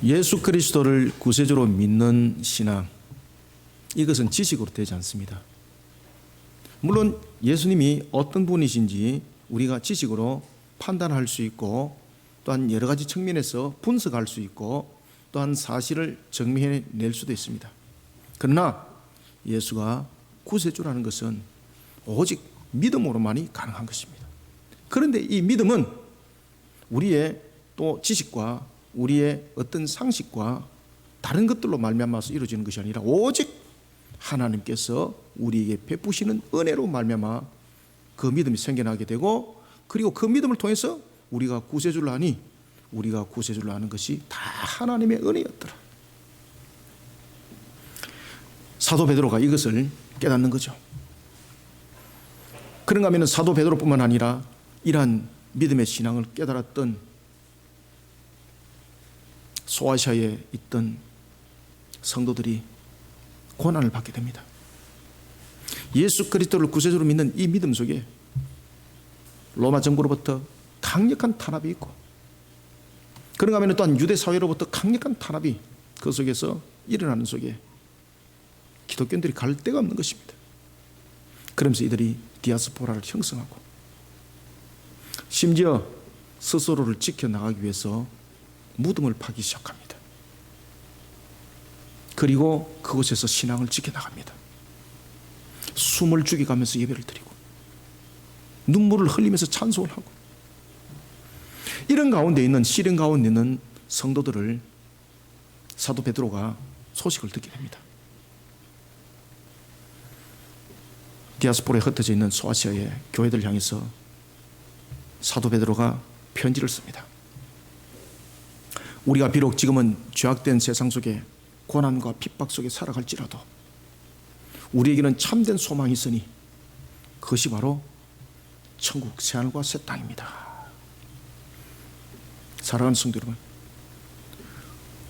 예수 그리스도를 구세주로 믿는 신앙, 이것은 지식으로 되지 않습니다. 물론 예수님이 어떤 분이신지 우리가 지식으로 판단할 수 있고, 또한 여러 가지 측면에서 분석할 수 있고, 또한 사실을 증명해낼 수도 있습니다. 그러나 예수가 구세주라는 것은 오직 믿음으로만이 가능한 것입니다. 그런데 이 믿음은 우리의 또 지식과 우리의 어떤 상식과 다른 것들로 말미암아서 이루어지는 것이 아니라 오직 하나님께서 우리에게 베푸시는 은혜로 말미암아 그 믿음이 생겨나게 되고, 그리고 그 믿음을 통해서 우리가 구세주를 아니, 우리가 구세주를 아는 것이 다 하나님의 은혜였더라. 사도 베드로가 이것을 깨닫는 거죠. 그런가 하면 사도 베드로뿐만 아니라 이러한 믿음의 신앙을 깨달았던 소아시아에 있던 성도들이 고난을 받게 됩니다. 예수 그리스도를 구세주로 믿는 이 믿음 속에 로마 정부로부터 강력한 탄압이 있고, 그런가 하면 또한 유대 사회로부터 강력한 탄압이 그 속에서 일어나는 속에 기독교인들이 갈 데가 없는 것입니다. 그러면서 이들이 디아스포라를 형성하고, 심지어 스스로를 지켜나가기 위해서 무덤을 파기 시작합니다. 그리고 그곳에서 신앙을 지켜나갑니다. 숨을 죽여가면서 예배를 드리고 눈물을 흘리면서 찬송을 하고, 이런 가운데 있는, 시련 가운데 있는 성도들을 사도 베드로가 소식을 듣게 됩니다. 디아스포라에 흩어져 있는 소아시아의 교회들을 향해서 사도 베드로가 편지를 씁니다. 우리가 비록 지금은 죄악된 세상 속에 고난과 핍박 속에 살아갈지라도 우리에게는 참된 소망이 있으니 그것이 바로 천국 새하늘과 새 땅입니다. 사랑하는 성도 여러분,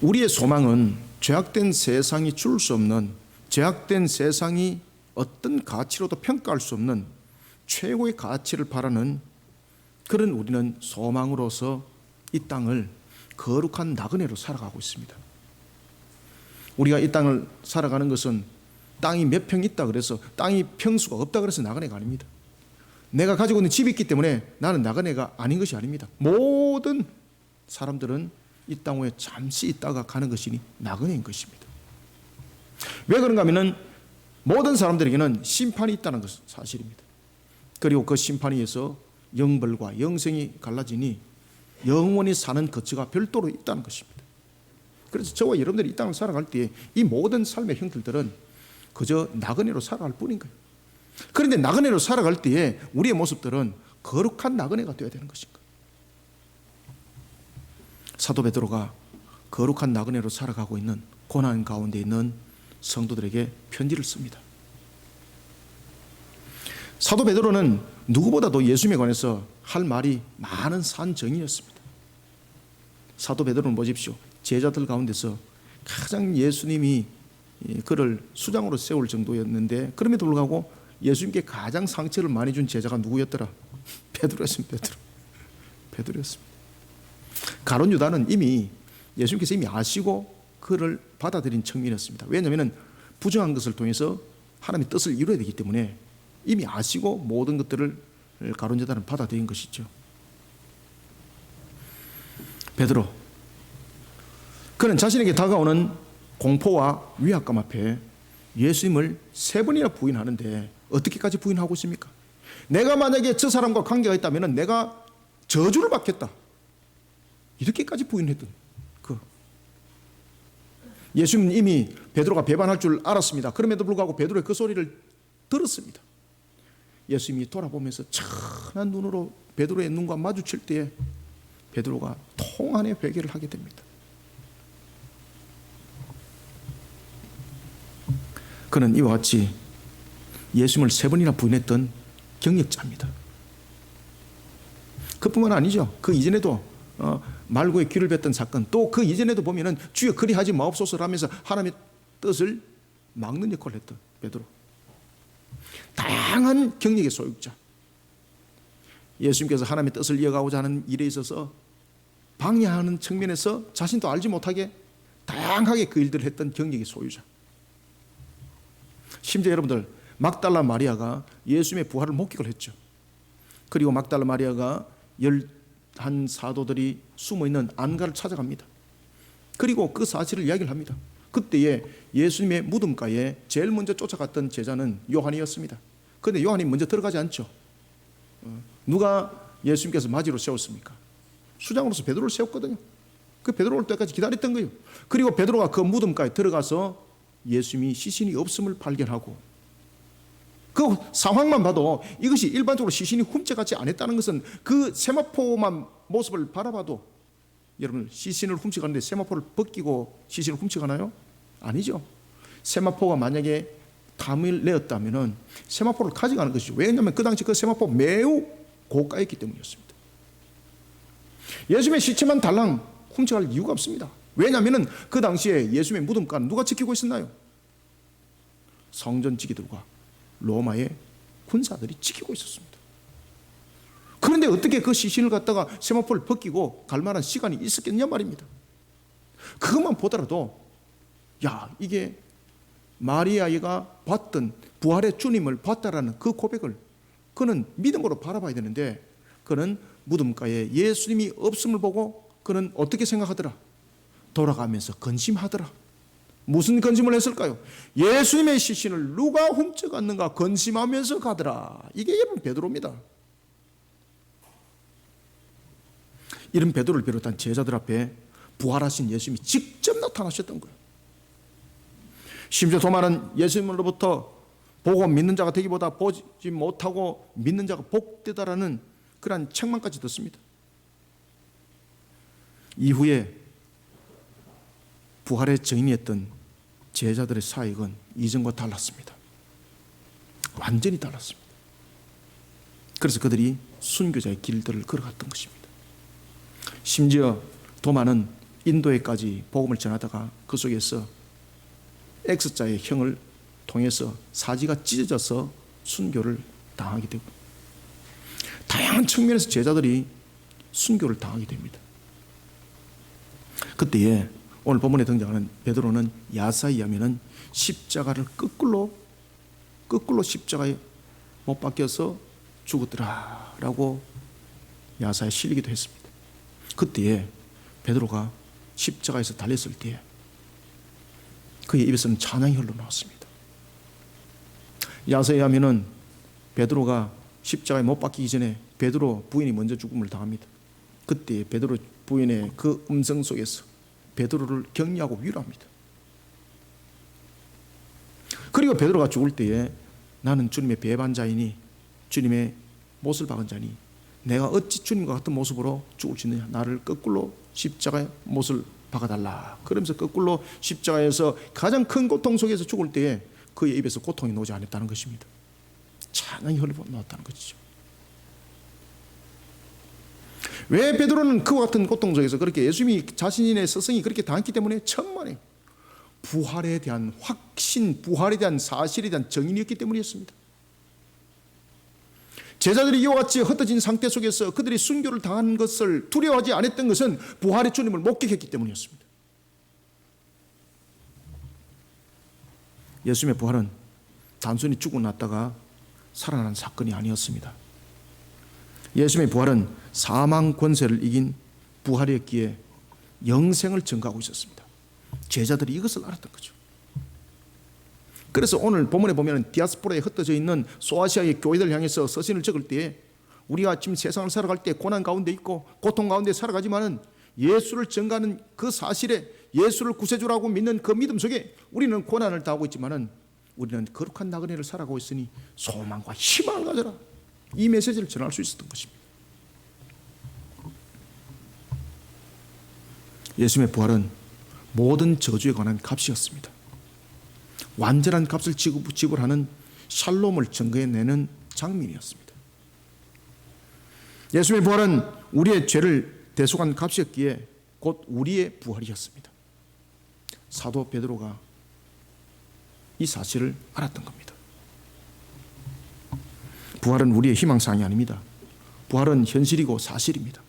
우리의 소망은 죄악된 세상이 줄 수 없는, 죄악된 세상이 어떤 가치로도 평가할 수 없는 최고의 가치를 바라는 그런 우리는 소망으로서 이 땅을 거룩한 나그네로 살아가고 있습니다. 우리가 이 땅을 살아가는 것은 땅이 몇 평 있다 그래서, 땅이 평수가 없다 그래서 나그네가 아닙니다. 내가 가지고 있는 집이 있기 때문에 나는 나그네가 아닌 것이 아닙니다. 모든 사람들은 이 땅 위에 잠시 있다가 가는 것이니 나그네인 것입니다. 왜 그런가 하면 모든 사람들에게는 심판이 있다는 것은 사실입니다. 그리고 그 심판에 의해서 영벌과 영생이 갈라지니 영원히 사는 거처가 별도로 있다는 것입니다. 그래서 저와 여러분들이 이 땅을 살아갈 때에 이 모든 삶의 형들들은 그저 나그네로 살아갈 뿐인 거예요. 그런데 나그네로 살아갈 때에 우리의 모습들은 거룩한 나그네가 되어야 되는 것인 거예요. 사도 베드로가 거룩한 나그네로 살아가고 있는 고난 가운데 있는 성도들에게 편지를 씁니다. 사도 베드로는 누구보다도 예수님에 관해서 할 말이 많은 산정이었습니다. 사도 베드로는 보십시오. 제자들 가운데서 가장 예수님이 그를 수장으로 세울 정도였는데, 그럼에도 불구하고 예수님께 가장 상처를 많이 준 제자가 누구였더라? 베드로였습니다. 베드로였습니다. 가룟 유다는 이미 예수님께서 이미 아시고 그를 받아들인 측면이었습니다. 왜냐하면 부정한 것을 통해서 하나님의 뜻을 이루어야 되기 때문에 이미 아시고 모든 것들을 가룟 유다는 받아들인 것이죠. 베드로, 그는 자신에게 다가오는 공포와 위압감 앞에 예수님을 3번이나 부인하는데 어떻게까지 부인하고 있습니까? 내가 만약에 저 사람과 관계가 있다면 내가 저주를 받겠다, 이렇게까지 부인했던 예수님은 이미 베드로가 배반할 줄 알았습니다. 그럼에도 불구하고 베드로의 그 소리를 들었습니다. 예수님이 돌아보면서 찬한 눈으로 베드로의 눈과 마주칠 때에 베드로가 통한의 회개를 하게 됩니다. 그는 이와 같이 예수님을 3번이나 부인했던 경력자입니다. 그뿐만 아니죠. 그 이전에도 말고의 귀를 뱉던 사건, 또 그 이전에도 보면은 주여 그리하지 마옵소서라면서 하나님의 뜻을 막는 역할을 했던 베드로. 다양한 경력의 소유자. 예수님께서 하나님의 뜻을 이어가고자 하는 일에 있어서 방해하는 측면에서 자신도 알지 못하게 다양하게 그 일들을 했던 경력의 소유자. 심지어 여러분들, 막달라 마리아가 예수님의 부활을 목격을 했죠. 그리고 막달라 마리아가 11 사도들이 숨어있는 안가를 찾아갑니다. 그리고 그 사실을 이야기를 합니다. 그때에 예수님의 무덤가에 제일 먼저 쫓아갔던 제자는 요한이었습니다. 그런데 요한이 먼저 들어가지 않죠. 누가 예수님께서 맞이로 세웠습니까? 수장으로서 베드로를 세웠거든요. 그 베드로 올 때까지 기다렸던 거예요. 그리고 베드로가 그 무덤가에 들어가서 예수님이 시신이 없음을 발견하고, 그 상황만 봐도 이것이 일반적으로 시신이 훔쳐가지 않았다는 것은 그 세마포만 모습을 바라봐도, 여러분, 시신을 훔쳐가는데 세마포를 벗기고 시신을 훔쳐가나요? 아니죠. 세마포가 만약에 탐을 내었다면 세마포를 가져가는 것이죠. 왜냐하면 그 당시 그 세마포 매우 고가였기 때문이었습니다. 예수님의 시체만 달랑 훔쳐갈 이유가 없습니다. 왜냐하면 그 당시에 예수님의 무덤가는 누가 지키고 있었나요? 성전 지기들과 로마의 군사들이 지키고 있었습니다. 그런데 어떻게 그 시신을 갖다가 세마포를 벗기고 갈 만한 시간이 있었겠냐 말입니다. 그것만 보더라도, 야, 이게 마리아가 봤던 부활의 주님을 봤다라는 그 고백을 그는 믿음으로 바라봐야 되는데, 그는 무덤가에 예수님이 없음을 보고 그는 어떻게 생각하더라? 돌아가면서 근심하더라. 무슨 근심을 했을까요? 예수님의 시신을 누가 훔쳐갔는가 근심하면서 가더라. 이게 여러분 베드로입니다. 이런 베드로를 비롯한 제자들 앞에 부활하신 예수님이 직접 나타나셨던 거예요. 심지어 도마는 예수님으로부터 보고 믿는 자가 되기보다 보지 못하고 믿는 자가 복되다라는 그러한 책망까지 듣습니다. 이후에 부활의 증인이었던 제자들의 사역은 이전과 달랐습니다. 완전히 달랐습니다. 그래서 그들이 순교자의 길들을 걸어갔던 것입니다. 심지어 도마는 인도에까지 복음을 전하다가 그 속에서 X자의 형을 통해서 사지가 찢어져서 순교를 당하게 되고, 다양한 측면에서 제자들이 순교를 당하게 됩니다. 그때에 오늘 본문에 등장하는 베드로는 야사에 의하면 십자가를 거꾸로 십자가에 못 박혀서 죽었더라라고 야사에 실리기도 했습니다. 그때에 베드로가 십자가에서 달렸을 때에 그의 입에서는 찬양이 흘러나왔습니다. 야사에 의하면 베드로가 십자가에 못 박히기 전에 베드로 부인이 먼저 죽음을 당합니다. 그때 베드로 부인의 그 음성 속에서 베드로를 격려하고 위로합니다. 그리고 베드로가 죽을 때에 나는 주님의 배반자이니 주님의 못을 박은 자니 내가 어찌 주님과 같은 모습으로 죽을 수 있느냐, 나를 거꾸로 십자가에 못을 박아달라. 그러면서 거꾸로 십자가에서 가장 큰 고통 속에서 죽을 때에 그의 입에서 고통이 나오지 않았다는 것입니다. 찬양이 흘러나왔다는 것이죠. 왜 베드로는 그와 같은 고통 속에서 그렇게 예수님이 자신의 스승이 그렇게 당했기 때문에 천만에 부활에 대한 확신, 부활에 대한 사실에 대한 정인이었기 때문이었습니다. 제자들이 이와 같이 흩어진 상태 속에서 그들이 순교를 당한 것을 두려워하지 않았던 것은 부활의 주님을 목격했기 때문이었습니다. 예수님의 부활은 단순히 죽고 났다가 살아난 사건이 아니었습니다. 예수님의 부활은 사망 권세를 이긴 부활이었기에 영생을 증거하고 있었습니다. 제자들이 이것을 알았던 거죠. 그래서 오늘 본문에 보면 디아스포라에 흩어져 있는 소아시아의 교회들 향해서 서신을 적을 때에 우리가 지금 세상을 살아갈 때 고난 가운데 있고 고통 가운데 살아가지만은 예수를 증거하는 그 사실에 예수를 구세주라고 믿는 그 믿음 속에 우리는 고난을 당하고 있지만은 우리는 거룩한 나그네를 살아가고 있으니 소망과 희망을 가져라. 이 메시지를 전할 수 있었던 것입니다. 예수님의 부활은 모든 저주에 관한 값이었습니다. 완전한 값을 지불하는 샬롬을 증거해내는 장면이었습니다. 예수님의 부활은 우리의 죄를 대속한 값이었기에 곧 우리의 부활이었습니다. 사도 베드로가 이 사실을 알았던 겁니다. 부활은 우리의 희망사항이 아닙니다. 부활은 현실이고 사실입니다.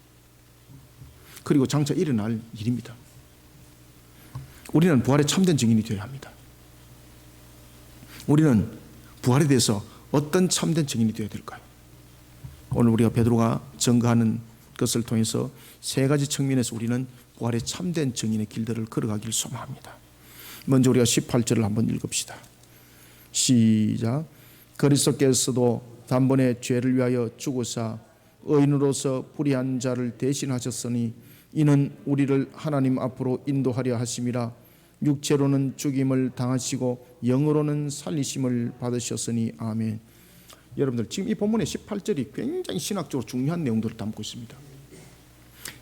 그리고 장차 일어날 일입니다. 우리는 부활의 참된 증인이 되어야 합니다. 우리는 부활에 대해서 어떤 참된 증인이 되어야 될까요? 오늘 우리가 베드로가 증거하는 것을 통해서 세 가지 측면에서 우리는 부활의 참된 증인의 길들을 걸어가길 소망합니다. 먼저 우리가 18절을 한번 읽읍시다. 시작. 그리스도께서도 단번에 죄를 위하여 죽으사 의인으로서 불의한 자를 대신하셨으니 이는 우리를 하나님 앞으로 인도하려 하심이라. 육체로는 죽임을 당하시고 영으로는 살리심을 받으셨으니 아멘. 여러분들 지금 이 본문의 18절이 굉장히 신학적으로 중요한 내용들을 담고 있습니다.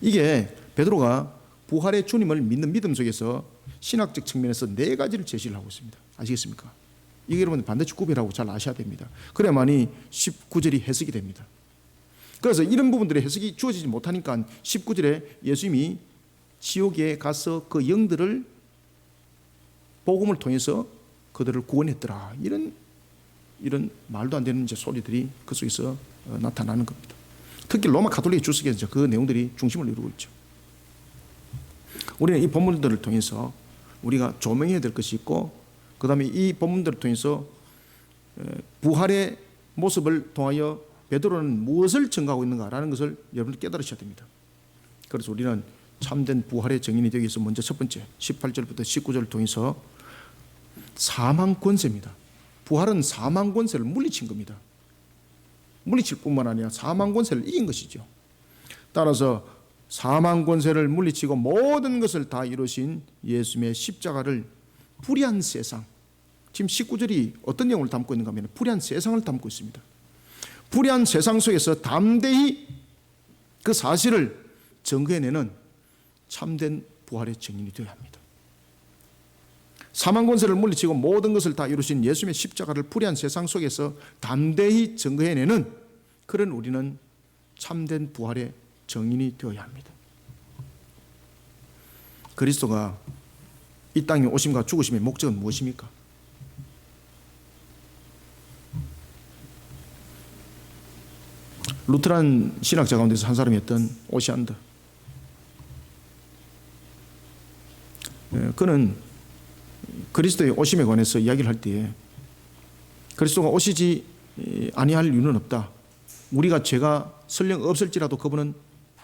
이게 베드로가 부활의 주님을 믿는 믿음 속에서 신학적 측면에서 네 가지를 제시를 하고 있습니다. 아시겠습니까? 이게 여러분들 반드시 구별하고 잘 아셔야 됩니다. 그래야만이 19절이 해석이 됩니다. 그래서 이런 부분들의 해석이 주어지지 못하니까 19절에 예수님이 지옥에 가서 그 영들을 복음을 통해서 그들을 구원했더라, 이런 말도 안 되는 이제 소리들이 그 속에서 나타나는 겁니다. 특히 로마 가톨릭 주석에서 그 내용들이 중심을 이루고 있죠. 우리는 이 본문들을 통해서 우리가 조명해야 될 것이 있고, 그 다음에 이 본문들을 통해서 부활의 모습을 통하여 베드로는 무엇을 증거하고 있는가라는 것을 여러분들 깨달으셔야 됩니다. 그래서 우리는 참된 부활의 증인이 되기 위해서 먼저 첫 번째 18절부터 19절을 통해서 사망 권세입니다. 부활은 사망 권세를 물리친 겁니다. 물리칠 뿐만 아니라 사망 권세를 이긴 것이죠. 따라서 사망 권세를 물리치고 모든 것을 다 이루신 예수님의 십자가를 불의한 세상, 지금 19절이 어떤 내용을 담고 있는가 하면 불의한 세상을 담고 있습니다. 불의한 세상 속에서 담대히 그 사실을 증거해내는 참된 부활의 증인이 되어야 합니다. 사망 권세를 물리치고 모든 것을 다 이루신 예수님의 십자가를 불의한 세상 속에서 담대히 증거해내는 그런 우리는 참된 부활의 증인이 되어야 합니다. 그리스도가 이 땅에 오심과 죽으심의 목적은 무엇입니까? 루트란 신학자 가운데서 한 사람이었던 오시안드, 그는 그리스도의 오심에 관해서 이야기를 할 때에 그리스도가 오시지 아니할 이유는 없다, 우리가 죄가 설령 없을지라도 그분은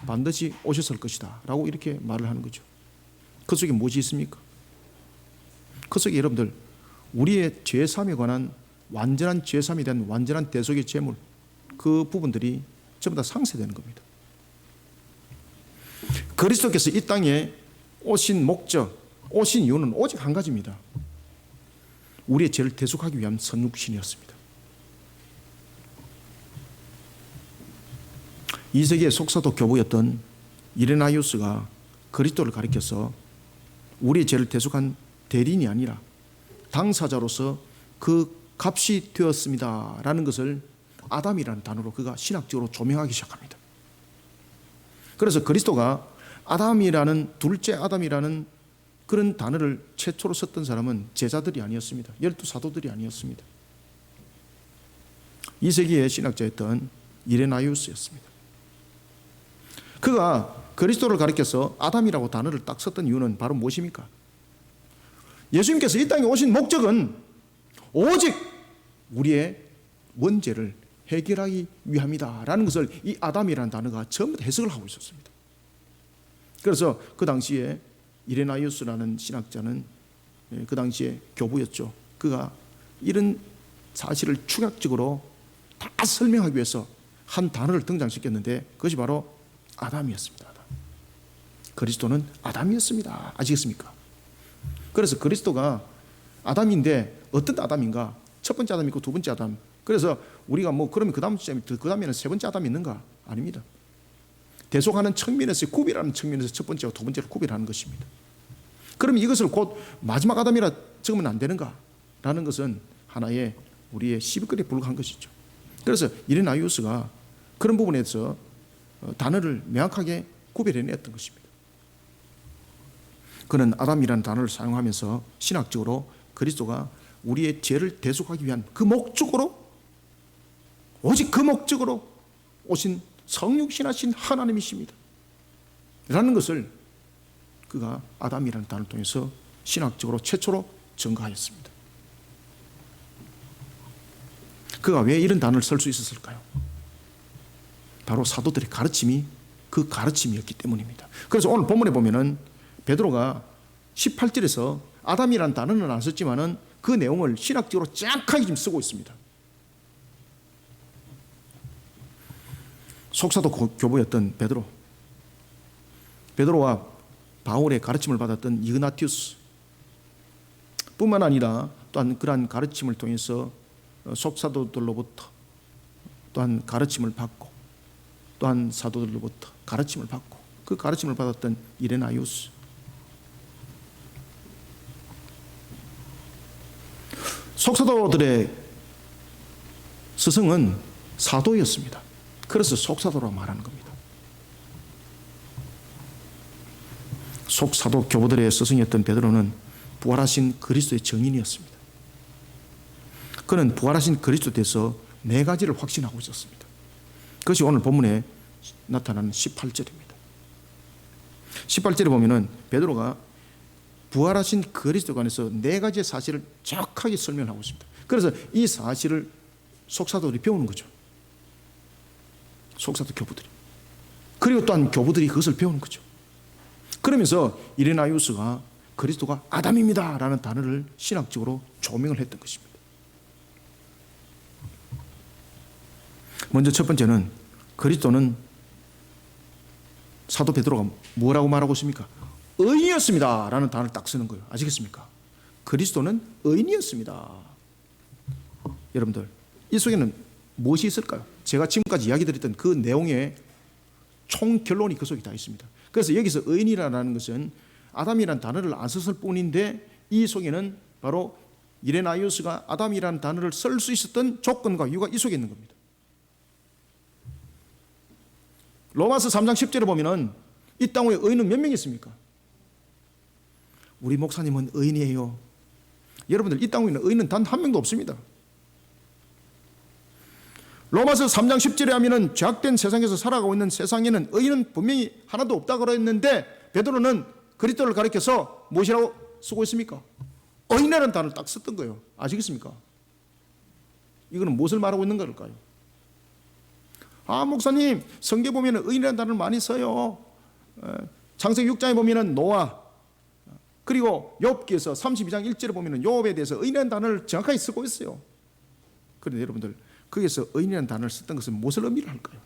반드시 오셨을 것이다 라고 이렇게 말을 하는 거죠. 그 속에 무엇이 있습니까? 그 속에 여러분들 우리의 죄사함에 관한 완전한 죄사함에 대한 완전한 대속의 제물, 그 부분들이 전부 다 상쇄되는 겁니다. 그리스도께서 이 땅에 오신 목적, 오신 이유는 오직 한 가지입니다. 우리의 죄를 대속하기 위한 선육신이었습니다. 2세기의 속사도 교부였던 이레나이우스가 그리스도를 가리켜서 우리의 죄를 대속한 대리인이 아니라 당사자로서 그 값이 되었습니다 라는 것을 아담이라는 단어로 그가 신학적으로 조명하기 시작합니다. 그래서 그리스도가 아담이라는, 둘째 아담이라는 그런 단어를 최초로 썼던 사람은 제자들이 아니었습니다. 12사도들이 아니었습니다. 2세기의 신학자였던 이레나이우스였습니다. 그가 그리스도를 가리켜서 아담이라고 단어를 딱 썼던 이유는 바로 무엇입니까? 예수님께서 이 땅에 오신 목적은 오직 우리의 원죄를 해결하기 위함이다 라는 것을 이 아담이라는 단어가 전부 다 해석을 하고 있었습니다. 그래서 그 당시에 이레나이우스라는 신학자는 그 당시에 교부였죠. 그가 이런 사실을 축약적으로 다 설명하기 위해서 한 단어를 등장시켰는데 그것이 바로 아담이었습니다. 아담. 그리스도는 아담이었습니다. 아시겠습니까? 그래서 그리스도가 아담인데 어떤 아담인가? 첫 번째 아담이 있고 두 번째 아담. 그래서 우리가 그러면 그 다음에는 세 번째 아담이 있는가? 아닙니다. 대속하는 측면에서, 구별하는 측면에서 첫 번째와 두 번째를 구별하는 것입니다. 그러면 이것을 곧 마지막 아담이라 적으면 안 되는가? 라는 것은 하나의 우리의 시비거리에 불과한 것이죠. 그래서 이레나이우스가 그런 부분에서 단어를 명확하게 구별해냈던 것입니다. 그는 아담이라는 단어를 사용하면서 신학적으로 그리스도가 우리의 죄를 대속하기 위한 그 목적으로, 오직 그 목적으로 오신 성육신하신 하나님이십니다 라는 것을 그가 아담이라는 단어를 통해서 신학적으로 최초로 증거하였습니다. 그가 왜 이런 단어를 쓸 수 있었을까요? 바로 사도들의 가르침이 그 가르침이었기 때문입니다. 그래서 오늘 본문에 보면은 베드로가 18절에서 아담이라는 단어는 안 썼지만은 그 내용을 신학적으로 정확하게 지금 쓰고 있습니다. 속사도 교부였던 베드로와 바울의 가르침을 받았던 이그나티우스 뿐만 아니라 또한 그러한 가르침을 통해서 속사도들로부터 또한 가르침을 받고 또한 사도들로부터 가르침을 받고 그 가르침을 받았던 이레나이우스, 속사도들의 스승은 사도였습니다. 그래서 속사도라고 말하는 겁니다. 속사도 교부들의 스승이었던 베드로는 부활하신 그리스도의 증인이었습니다. 그는 부활하신 그리스도에 대해서 네 가지를 확신하고 있었습니다. 그것이 오늘 본문에 나타나는 18절입니다. 18절에 보면은 베드로가 부활하신 그리스도 관해서 네 가지의 사실을 정확하게 설명하고 있습니다. 그래서 이 사실을 속사도들이 배우는 거죠. 속사도 교부들이. 그리고 또한 교부들이 그것을 배우는 거죠. 그러면서 이레나이우스가 그리스도가 아담입니다 라는 단어를 신학적으로 조명을 했던 것입니다. 먼저 첫 번째는 그리스도는 사도 베드로가 뭐라고 말하고 있습니까? 의인이었습니다 라는 단어를 딱 쓰는 거예요. 아시겠습니까? 그리스도는 의인이었습니다. 여러분들, 이 속에는 무엇이 있을까요? 제가 지금까지 이야기 드렸던 그 내용의 총 결론이 그 속에 다 있습니다. 그래서 여기서 의인이라는 것은 아담이라는 단어를 안 썼을 뿐인데 이 속에는 바로 이레나이우스가 아담이라는 단어를 쓸 수 있었던 조건과 이유가 이 속에 있는 겁니다. 로마서 3장 10절에 보면은 이 땅 위에 의인은 몇 명 있습니까? 우리 목사님은 의인이에요. 여러분들, 이 땅 위에는 의인은 단 한 명도 없습니다. 로마서 3장 10절에 하면은 죄악된 세상에서 살아가고 있는 세상에는 의인은 분명히 하나도 없다고 그랬는데 베드로는 그리스도를 가리켜서 무엇이라고 쓰고 있습니까? 의인이라는 단어를 딱 썼던 거예요. 아시겠습니까? 이거는 무엇을 말하고 있는 걸까요? 아, 목사님, 성경에 보면 의인이라는 단어를 많이 써요. 창세기 6장에 보면 노아, 그리고 욥기에서 32장 1절에 보면 욥에 대해서 의인이라는 단어를 정확하게 쓰고 있어요. 그런데 여러분들, 거기서 의인이라는 단어를 썼던 것은 무엇을 의미를 할까요?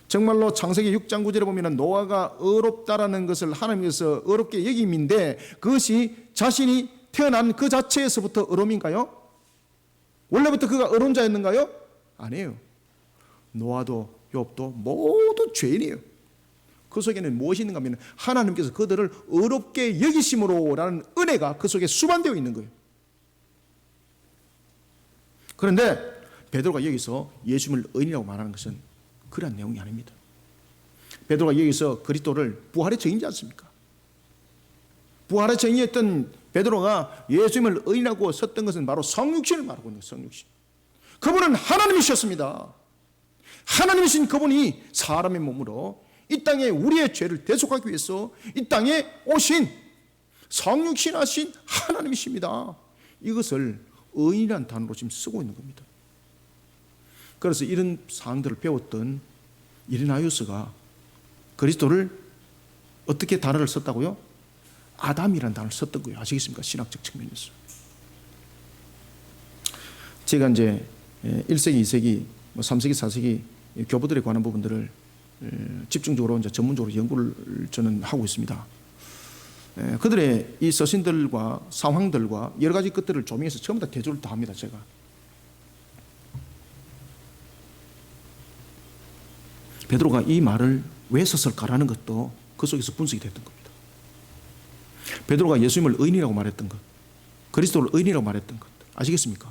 정말로 창세기 6장 9절에 보면 노아가 의롭다라는 것을 하나님께서 의롭게 여김인데 그것이 자신이 태어난 그 자체에서부터 의로움인가요? 원래부터 그가 의로운 자였는가요? 아니에요. 노아도 욥도 모두 죄인이에요. 그 속에는 무엇이 있는가 하면 하나님께서 그들을 의롭게 여기심으로라는 은혜가 그 속에 수반되어 있는 거예요. 그런데 베드로가 여기서 예수님을 의인이라고 말하는 것은 그런 내용이 아닙니다. 베드로가 여기서 그리스도를 부활의 증인이지 않습니까? 부활의 증인이었던 베드로가 예수님을 의인이라고 썼던 것은 바로 성육신을 말하고 있는 거예요. 성육신. 그분은 하나님이셨습니다. 하나님이신 그분이 사람의 몸으로 이 땅에 우리의 죄를 대속하기 위해서 이 땅에 오신 성육신하신 하나님이십니다. 이것을 의인이라는 단어로 지금 쓰고 있는 겁니다. 그래서 이런 사항들을 배웠던 이레나이우스가 그리스도를 어떻게 단어를 썼다고요? 아담이라는 단어를 썼던 거예요. 아시겠습니까? 신학적 측면에서. 제가 이제 1세기, 2세기, 3세기, 4세기 교부들에 관한 부분들을 집중적으로 이제 전문적으로 연구를 저는 하고 있습니다. 그들의 이 서신들과 상황들과 여러 가지 것들을 조명해서 전부 다 대조를 다 합니다. 제가. 베드로가 이 말을 왜 썼을까라는 것도 그 속에서 분석이 됐던 겁니다. 베드로가 예수님을 의인이라고 말했던 것, 그리스도를 의인이라고 말했던 것 아시겠습니까?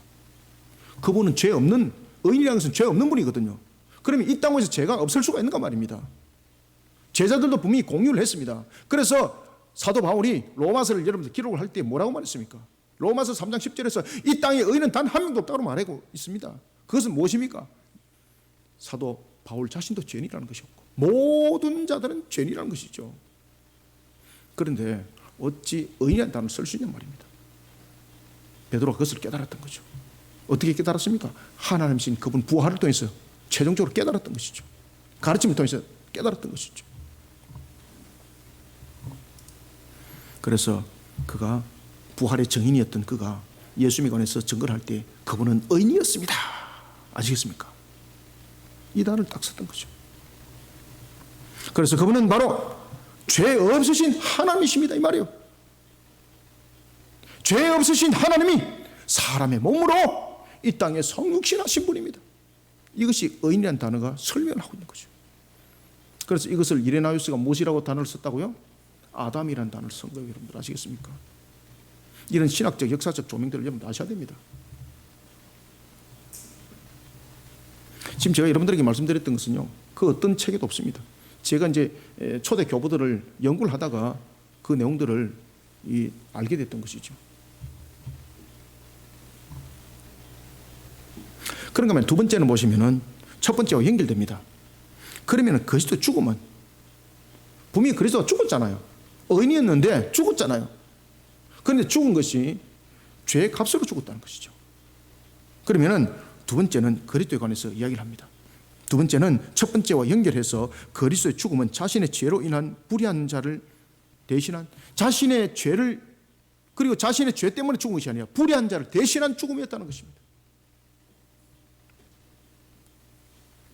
그분은 죄 없는, 의인이라는 것은 죄 없는 분이거든요. 그러면 이 땅에서 죄가 없을 수가 있는가 말입니다. 제자들도 분명히 공유를 했습니다. 그래서 사도 바울이 로마서를 여러분들 기록을 할 때 뭐라고 말했습니까? 로마서 3장 10절에서 이 땅에 의인은 단 한 명도 없다고 말하고 있습니다. 그것은 무엇입니까? 사도 바울 자신도 죄인이라는 것이었고 모든 자들은 죄인이라는 것이죠. 그런데 어찌 의인이라는 단어를 쓸 수 있냐 말입니다. 베드로가 그것을 깨달았던 거죠. 어떻게 깨달았습니까? 하나님이신 그분 부활을 통해서 최종적으로 깨달았던 것이죠. 가르침을 통해서 깨달았던 것이죠. 그래서 그가 부활의 증인이었던 그가 예수님에 관해서 증거를 할 때 그분은 의인이었습니다. 아시겠습니까? 이 단어를 딱 썼던 거죠. 그래서 그분은 바로 죄 없으신 하나님이십니다 이 말이에요. 죄 없으신 하나님이 사람의 몸으로 이 땅에 성육신하신 분입니다. 이것이 의인이라는 단어가 설명을 하고 있는 거죠. 그래서 이것을 이레나이오스가 무엇이라고 단어를 썼다고요? 아담이라는 단어를 쓴 거예요. 여러분들 아시겠습니까? 이런 신학적 역사적 조명들을 여러분 아셔야 됩니다. 지금 제가 여러분들에게 말씀드렸던 것은요, 그 어떤 책에도 없습니다. 제가 이제 초대 교부들을 연구를 하다가 그 내용들을 알게 됐던 것이죠. 그런가 하면 두 번째는 보시면은 첫 번째와 연결됩니다. 그러면은 그리스도 죽음은 분명히 그리스도가 죽었잖아요. 의인이었는데 죽었잖아요. 그런데 죽은 것이 죄의 값으로 죽었다는 것이죠. 그러면은 두 번째는 그리스도에 관해서 이야기를 합니다. 두 번째는 첫 번째와 연결해서 그리스도의 죽음은 자신의 죄로 인한 불의한 자를 대신한 자신의 죄를 그리고 자신의 죄 때문에 죽은 것이 아니라 불의한 자를 대신한 죽음이었다는 것입니다.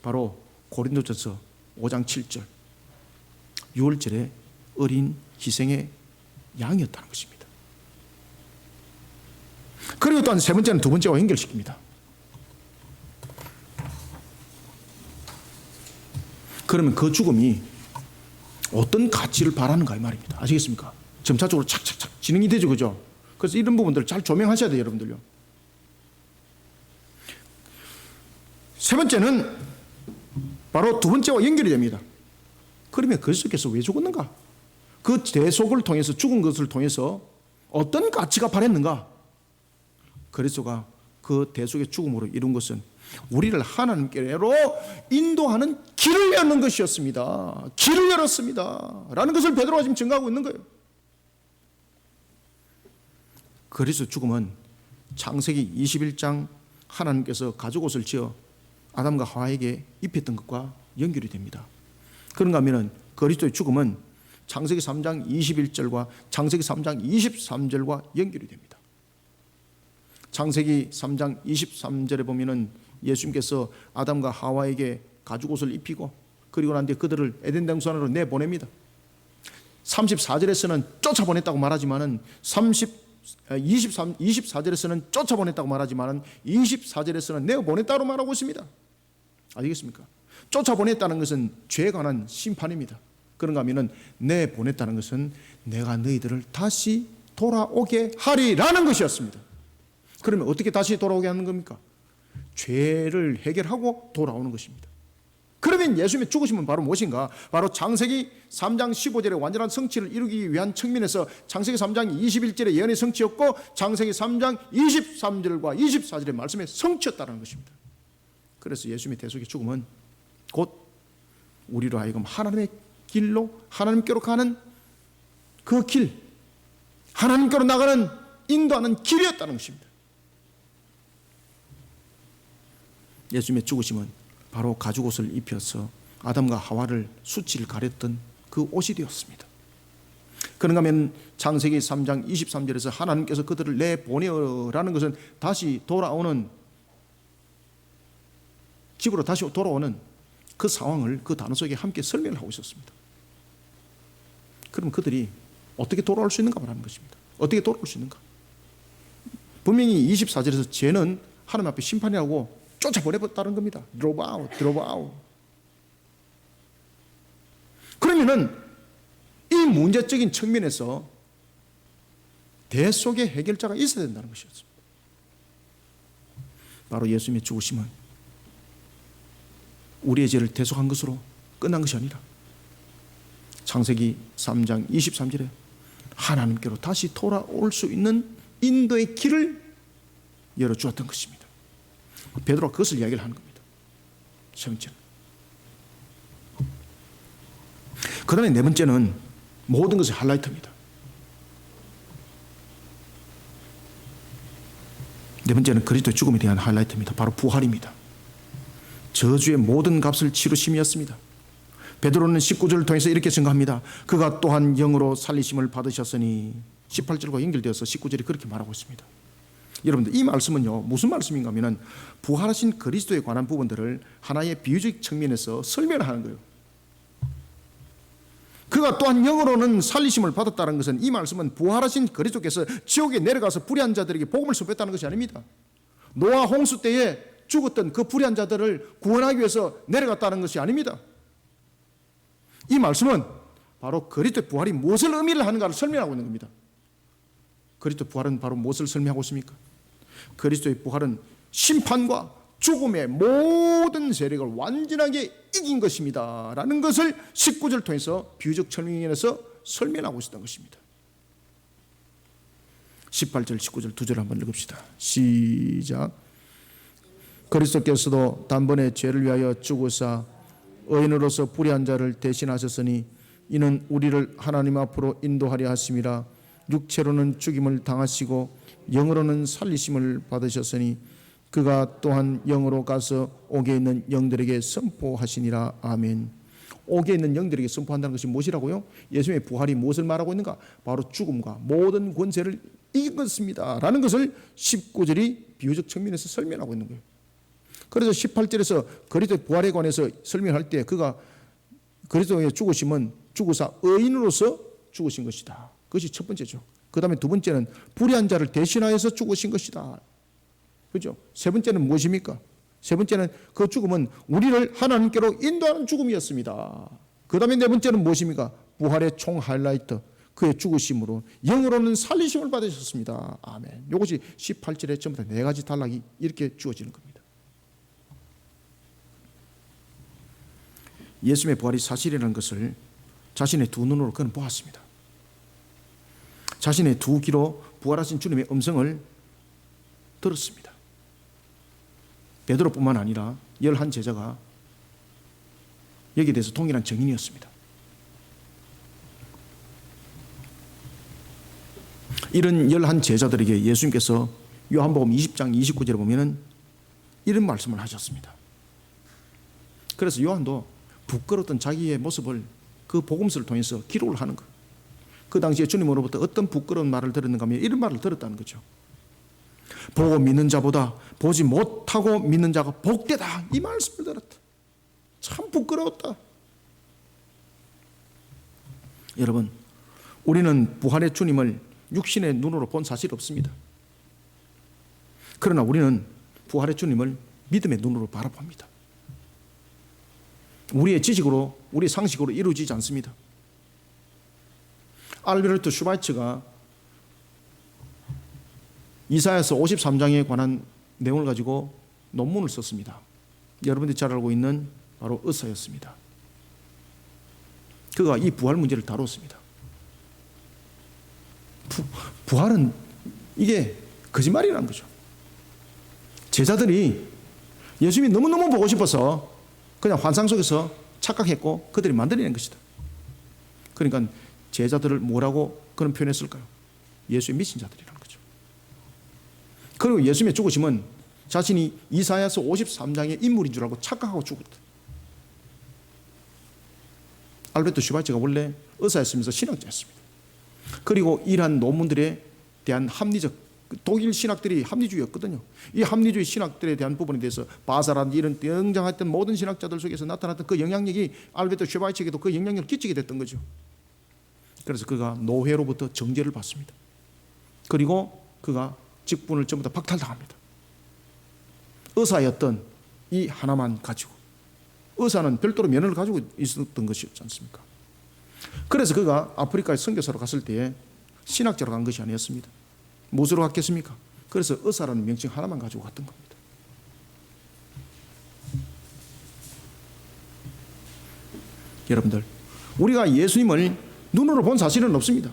바로 고린도전서 5장 7절 유월절의 어린 희생의 양이었다는 것입니다. 그리고 또한 세 번째는 두 번째와 연결시킵니다. 그러면 그 죽음이 어떤 가치를 바라는가 이 말입니다. 아시겠습니까? 점차적으로 착착착 진행이 되죠, 그죠? 그래서 이런 부분들을 잘 조명하셔야 돼요, 여러분들요. 세 번째는 바로 두 번째와 연결이 됩니다. 그러면 그리스도께서 왜 죽었는가? 그 대속을 통해서 죽은 것을 통해서 어떤 가치가 바랬는가? 그리스도가 그 대속의 죽음으로 이룬 것은 우리를 하나님께로 인도하는 길을 여는 것이었습니다. 길을 열었습니다. 라는 것을 베드로가 지금 증거하고 있는 거예요. 그리스도 죽음은 창세기 21장 하나님께서 가죽옷을 지어 아담과 하와에게 입혔던 것과 연결이 됩니다. 그런가 하면 그리스도의 죽음은 창세기 3장 21절과 창세기 3장 23절과 연결이 됩니다. 창세기 3장 23절에 보면은 예수님께서 아담과 하와에게 가죽옷을 입히고 그리고 난 뒤에 그들을 에덴 동산으로 내보냅니다. 34절에서는 쫓아보냈다고 말하지만은 24절에서는 쫓아보냈다고 말하지만은 24절에서는 내어보냈다고 말하고 있습니다. 아시겠습니까? 쫓아보냈다는 것은 죄에 관한 심판입니다. 그런가 하면은 내보냈다는 것은 내가 너희들을 다시 돌아오게 하리라는 것이었습니다. 그러면 어떻게 다시 돌아오게 하는 겁니까? 죄를 해결하고 돌아오는 것입니다. 그러면 예수님의 죽으심은 바로 무엇인가? 바로 창세기 3장 15절의 완전한 성취를 이루기 위한 측면에서 창세기 3장 21절의 예언의 성취였고 창세기 3장 23절과 24절의 말씀의 성취였다는 것입니다. 그래서 예수님의 대속의 죽음은 곧 우리로 하여금 하나님의 길로 하나님께로 가는 그 길, 하나님께로 나가는 인도하는 길이었다는 것입니다. 예수님의 죽으심은 바로 가죽옷을 입혀서 아담과 하와를 수치를 가렸던 그 옷이 되었습니다. 그런가 하면 창세기 3장 23절에서 하나님께서 그들을 내보내어라는 것은 다시 돌아오는 집으로 다시 돌아오는 그 상황을 그 단어 속에 함께 설명을 하고 있었습니다. 그럼 그들이 어떻게 돌아올 수 있는가 말하는 것입니다. 어떻게 돌아올 수 있는가? 분명히 24절에서 죄는 하나님 앞에 심판이라고 쫓아보내봤다는 겁니다. 드로브 아웃. 그러면은 이 문제적인 측면에서 대속의 해결자가 있어야 된다는 것이었습니다. 바로 예수님의 죽으심은 우리의 죄를 대속한 것으로 끝난 것이 아니라 창세기 3장 23절에 하나님께로 다시 돌아올 수 있는 인도의 길을 열어주었던 것입니다. 베드로가 그것을 이야기를 하는 겁니다. 세 번째는 그 다음에 네 번째는 모든 것의 하이라이트입니다. 네 번째는 그리스도의 죽음에 대한 하이라이트입니다. 바로 부활입니다. 저주의 모든 값을 치르심이었습니다. 베드로는 19절을 통해서 이렇게 증거합니다. 그가 또한 영으로 살리심을 받으셨으니 18절과 연결되어서 19절이 그렇게 말하고 있습니다. 여러분들 이 말씀은요 무슨 말씀인가 하면 부활하신 그리스도에 관한 부분들을 하나의 비유적 측면에서 설명하는 거예요. 그가 또한 영으로는 살리심을 받았다는 것은 이 말씀은 부활하신 그리스도께서 지옥에 내려가서 불의한 자들에게 복음을 선포했다는 것이 아닙니다. 노아 홍수 때에 죽었던 그 불의한 자들을 구원하기 위해서 내려갔다는 것이 아닙니다. 이 말씀은 바로 그리스도의 부활이 무엇을 의미를 하는가를 설명하고 있는 겁니다. 그리스도의 부활은 바로 무엇을 설명하고 있습니까? 그리스도의 부활은 심판과 죽음의 모든 세력을 완전하게 이긴 것입니다 라는 것을 19절 통해서 비유적 설명에서 설명하고 있었던 것입니다. 18절 19절 두 절 한번 읽읍시다. 시작. 그리스도께서도 단번에 죄를 위하여 죽으사 의인으로서 불의한 자를 대신하셨으니 이는 우리를 하나님 앞으로 인도하려 하심이라. 육체로는 죽임을 당하시고 영으로는 살리심을 받으셨으니 그가 또한 영으로 가서 옥에 있는 영들에게 선포하시니라. 아멘. 옥에 있는 영들에게 선포한다는 것이 무엇이라고요? 예수님의 부활이 무엇을 말하고 있는가? 바로 죽음과 모든 권세를 이긴 것입니다 라는 것을 19절이 비유적 측면에서 설명하고 있는 거예요. 그래서 18절에서 그리스도의 부활에 관해서 설명할 때 그가 그리스도의 죽으심은 죽으사 의인으로서 죽으신 것이다. 그것이 첫 번째죠. 그 다음에 두 번째는 불의한 자를 대신하여서 죽으신 것이다. 그죠? 세 번째는 무엇입니까? 세 번째는 그 죽음은 우리를 하나님께로 인도하는 죽음이었습니다. 그 다음에 네 번째는 무엇입니까? 부활의 총 하이라이트, 그의 죽으심으로 영으로는 살리심을 받으셨습니다. 아멘. 이것이 18절에 전부 다 네 가지 단락이 이렇게 주어지는 겁니다. 예수님의 부활이 사실이라는 것을 자신의 두 눈으로 그는 보았습니다. 자신의 두 귀로 부활하신 주님의 음성을 들었습니다. 베드로뿐만 아니라 11 제자가 여기에 대해서 동일한 증인이었습니다. 이런 11 제자들에게 예수님께서 요한복음 20장 29절에 보면은 이런 말씀을 하셨습니다. 그래서 요한도 부끄러웠던 자기의 모습을 그 복음서를 통해서 기록을 하는 것. 그 당시에 주님으로부터 어떤 부끄러운 말을 들었는가 하면 이런 말을 들었다는 거죠. 보고 믿는 자보다 보지 못하고 믿는 자가 복되다. 이 말씀을 들었다. 참 부끄러웠다. 여러분, 우리는 부활의 주님을 육신의 눈으로 본 사실이 없습니다. 그러나 우리는 부활의 주님을 믿음의 눈으로 바라봅니다. 우리의 지식으로, 우리의 상식으로 이루어지지 않습니다. 알베르트 슈바이처가 이사야서 53장에 관한 내용을 가지고 논문을 썼습니다. 여러분들이 잘 알고 있는 바로 의사였습니다. 그가 이 부활 문제를 다뤘습니다. 부활은 이게 거짓말이라는 거죠. 제자들이 예수님이 너무너무 보고 싶어서 그냥 환상 속에서 착각했고 그들이 만들어낸 것이다. 그러니까 제자들을 뭐라고 그런 표현했을까요? 예수의 미친 자들이라는 거죠. 그리고 예수님의 죽으심은 자신이 이사야서 53장의 인물인 줄 알고 착각하고 죽었다. 알베르트 슈바이처가 원래 의사였으면서 신학자였습니다. 그리고 이러한 논문들에 대한 합리적, 독일 신학들이 합리주의였거든요. 이 합리주의 신학들에 대한 부분에 대해서 바사라든지 이런 등장했던 모든 신학자들 속에서 나타났던 그 영향력이 알베르트 슈바이처에게도 그 영향력을 끼치게 됐던 거죠. 그래서 그가 노회로부터 정죄를 받습니다. 그리고 그가 직분을 전부 다 박탈당합니다. 의사였던 이 하나만 가지고, 의사는 별도로 면허를 가지고 있었던 것이었지 않습니까? 그래서 그가 아프리카에 선교사로 갔을 때에 신학자로 간 것이 아니었습니다. 무엇으로 갔겠습니까? 그래서 의사라는 명칭 하나만 가지고 갔던 겁니다. 여러분들, 우리가 예수님을 눈으로 본 사실은 없습니다.